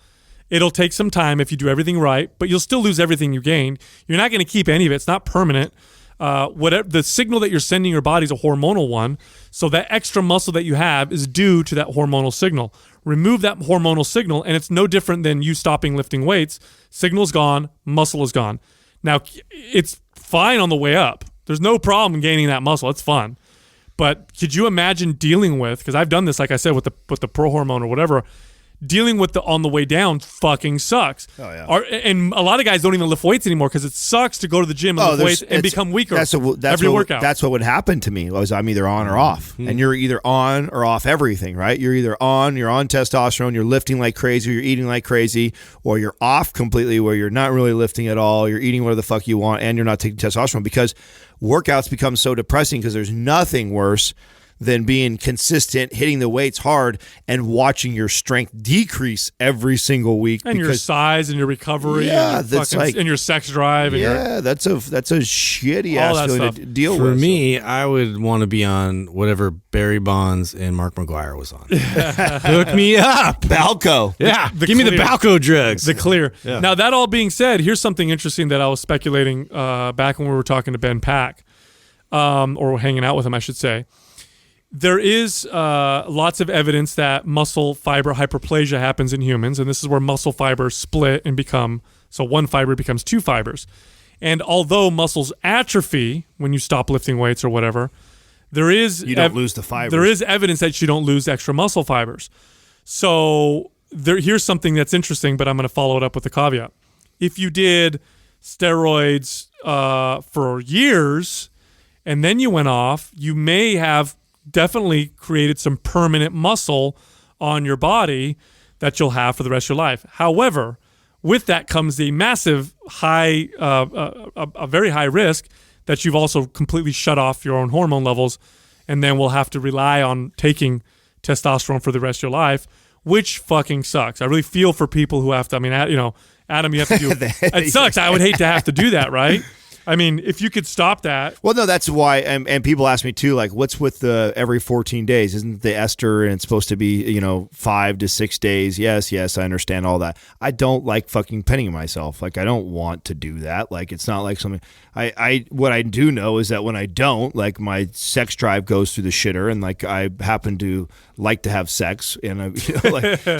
[SPEAKER 2] it'll take some time if you do everything right, but you'll still lose everything you gained. You're not going to keep any of it. It's not permanent. Whatever the signal that you're sending your body is a hormonal one. So that extra muscle that you have is due to that hormonal signal. Remove that hormonal signal, and it's no different than you stopping lifting weights. Signal's gone, muscle is gone. Now, it's fine on the way up. There's no problem gaining that muscle. It's fun. But could you imagine dealing with, because I've done this, like I said, with the pro hormone or whatever, dealing with the on the way down fucking sucks.
[SPEAKER 1] Oh, yeah.
[SPEAKER 2] And a lot of guys don't even lift weights anymore because it sucks to go to the gym and lift weights and become weaker every workout.
[SPEAKER 1] That's what would happen to me was I'm either on or off. And you're either on or off everything, right? You're either you're on testosterone, you're lifting like crazy, or you're eating like crazy, or you're off completely where you're not really lifting at all, you're eating whatever the fuck you want, and you're not taking testosterone because workouts become so depressing because there's nothing worse than being consistent, hitting the weights hard, and watching your strength decrease every single week.
[SPEAKER 2] And your size and your recovery,
[SPEAKER 1] yeah,
[SPEAKER 2] and your sex drive. And
[SPEAKER 1] that's a shitty ass feeling to deal
[SPEAKER 3] For
[SPEAKER 1] with.
[SPEAKER 3] For me, I would want to be on whatever Barry Bonds and Mark McGuire was on. Hook me up.
[SPEAKER 1] Balco.
[SPEAKER 3] Yeah, give me the Balco drugs.
[SPEAKER 2] The clear. Yeah. Now, that all being said, here's something interesting that I was speculating back when we were talking to Ben Pack, or hanging out with him, I should say. There is lots of evidence that muscle fiber hyperplasia happens in humans, and this is where muscle fibers split and so one fiber becomes two fibers. And although muscles atrophy when you stop lifting weights or whatever,
[SPEAKER 1] you don't lose the fibers.
[SPEAKER 2] There is evidence that you don't lose extra muscle fibers. So here's something that's interesting, but I'm going to follow it up with a caveat. If you did steroids for years and then you went off, you may have definitely created some permanent muscle on your body that you'll have for the rest of your life. However, with that comes a massive a very high risk that you've also completely shut off your own hormone levels, and then will have to rely on taking testosterone for the rest of your life, which fucking sucks. I really feel for people who have to. I mean, Adam, you have to do it. Sucks. I would hate to have to do that, right? I mean, if you could stop that.
[SPEAKER 1] Well, no, that's why, and people ask me too, like, what's with the every 14 days? Isn't the ester and it's supposed to be, 5 to 6 days? Yes, I understand all that. I don't like fucking pinning myself. Like, I don't want to do that. Like, it's not like something. What I do know is that when I don't, like, my sex drive goes through the shitter, and like I happen to like to have sex, and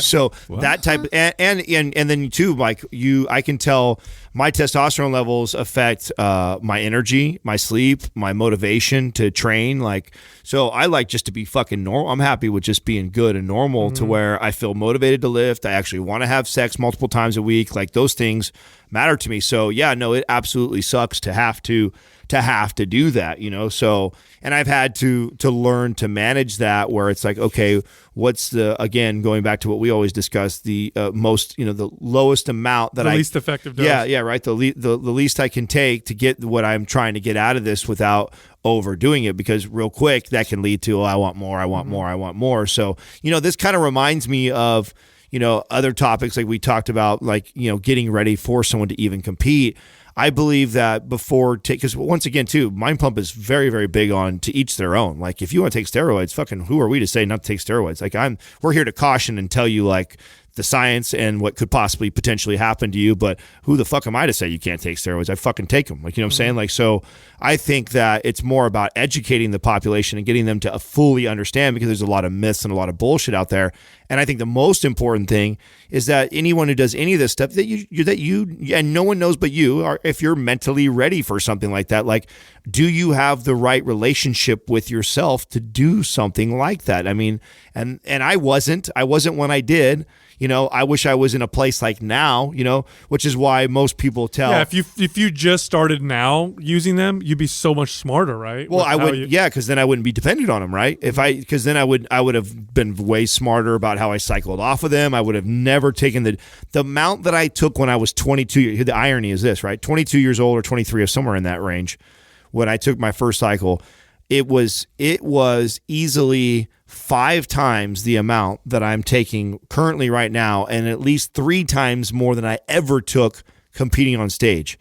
[SPEAKER 1] so that type of, and then too, like I can tell my testosterone levels affect my energy, my sleep, my motivation to train. Like, so I like just to be fucking normal. I'm happy with just being good and normal to where I feel motivated to lift. I actually want to have sex multiple times a week. Like, those things matter to me. So yeah, no, it absolutely sucks to have to do that, So, and I've had to learn to manage that, where it's like, okay, what's again, going back to what we always discuss, the most, the lowest amount that
[SPEAKER 2] the least effective dose.
[SPEAKER 1] Yeah, right. The least I can take to get what I'm trying to get out of this without overdoing it, because real quick that can lead to, I want more, I want more, I want more. So, this kind of reminds me of, other topics like we talked about, like, getting ready for someone to even compete. I believe that because once again, too, Mind Pump is very, very big on to each their own. Like, if you want to take steroids, fucking who are we to say not to take steroids? Like, we're here to caution and tell you, like, the science and what could possibly potentially happen to you, but who the fuck am I to say you can't take steroids? I fucking take them. Like, you know what I'm saying? Like, so I think that it's more about educating the population and getting them to fully understand, because there's a lot of myths and a lot of bullshit out there. And I think the most important thing is that anyone who does any of this stuff, that you and no one knows but you, are, if you're mentally ready for something like that, like, do you have the right relationship with yourself to do something like that? I mean, and I wasn't when I did. I wish I was in a place like now, which is why most people tell.
[SPEAKER 2] Yeah, if you just started now using them, you'd be so much smarter, right?
[SPEAKER 1] Well, I would, because then I wouldn't be dependent on them, right? Because then I would have been way smarter about how I cycled off of them. I would have never taken the amount that I took when I was 22. The irony is this, right? 22 years old or 23 or somewhere in that range. When I took my first cycle, it was easily 5 times the amount that I'm taking currently right now, and at least 3 times more than I ever took competing on stage.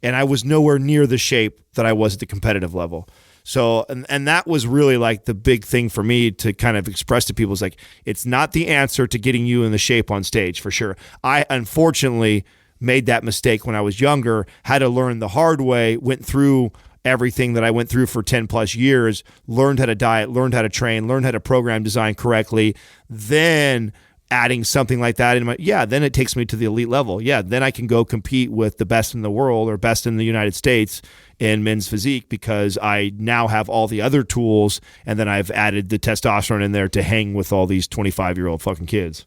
[SPEAKER 1] And I was nowhere near the shape that I was at the competitive level. So, and that was really like the big thing for me to kind of express to people is like, it's not the answer to getting you in the shape on stage for sure. I unfortunately made that mistake when I was younger, had to learn the hard way, went through everything that I went through for 10 plus years, learned how to diet, learned how to train, learned how to program design correctly, then adding something like that in then it takes me to the elite level. Yeah, then I can go compete with the best in the world or best in the United States in men's physique because I now have all the other tools, and then I've added the testosterone in there to hang with all these 25-year-old fucking kids.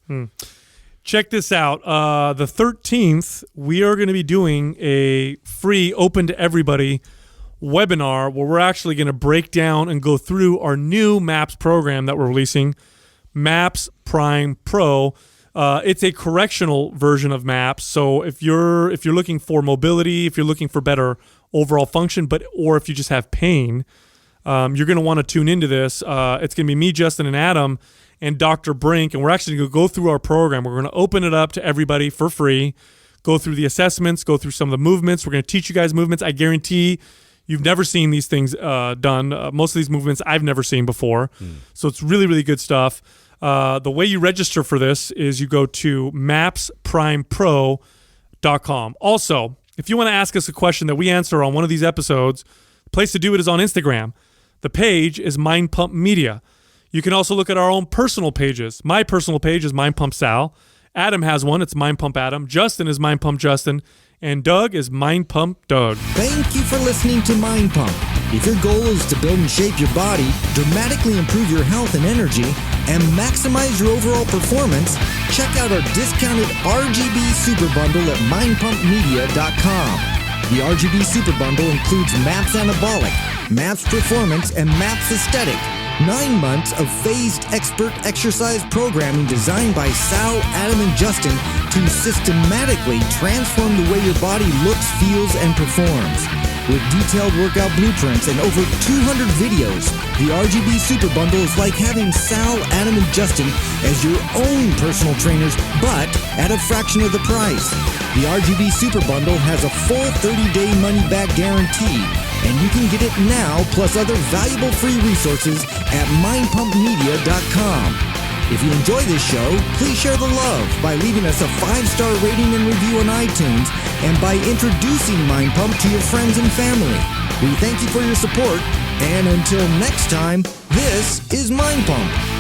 [SPEAKER 2] Check this out. The 13th, we are going to be doing a free, open to everybody webinar where we're actually going to break down and go through our new MAPS program that we're releasing, MAPS Prime Pro. It's a correctional version of MAPS. So if you're looking for mobility, if you're looking for better overall function, or if you just have pain, you're going to want to tune into this. It's going to be me, Justin, and Adam, and Dr. Brink, and we're actually going to go through our program. We're going to open it up to everybody for free, go through the assessments, go through some of the movements. We're going to teach you guys movements. I guarantee you've never seen these things done. Most of these movements I've never seen before. So it's really, really good stuff. The way you register for this is you go to mapsprimepro.com. Also, if you want to ask us a question that we answer on one of these episodes, the place to do it is on Instagram. The page is Mind Pump Media. You can also look at our own personal pages. My personal page is Mind Pump Sal. Adam has one. It's Mind Pump Adam. Justin is Mind Pump Justin. And Doug is Mind Pump Doug.
[SPEAKER 4] Thank you for listening to Mind Pump. If your goal is to build and shape your body, dramatically improve your health and energy, and maximize your overall performance, check out our discounted RGB Super Bundle at mindpumpmedia.com. The RGB Super Bundle includes MAPS Anabolic, MAPS Performance, and MAPS Aesthetic. 9 months of phased expert exercise programming designed by Sal, Adam, and Justin to systematically transform the way your body looks, feels, and performs. With detailed workout blueprints and over 200 videos, the RGB Super Bundle is like having Sal, Adam, and Justin as your own personal trainers, but at a fraction of the price. The RGB Super Bundle has a full 30-day money-back guarantee, and you can get it now plus other valuable free resources at mindpumpmedia.com. If you enjoy this show, please share the love by leaving us a 5-star rating and review on iTunes and by introducing Mind Pump to your friends and family. We thank you for your support, and until next time, this is Mind Pump.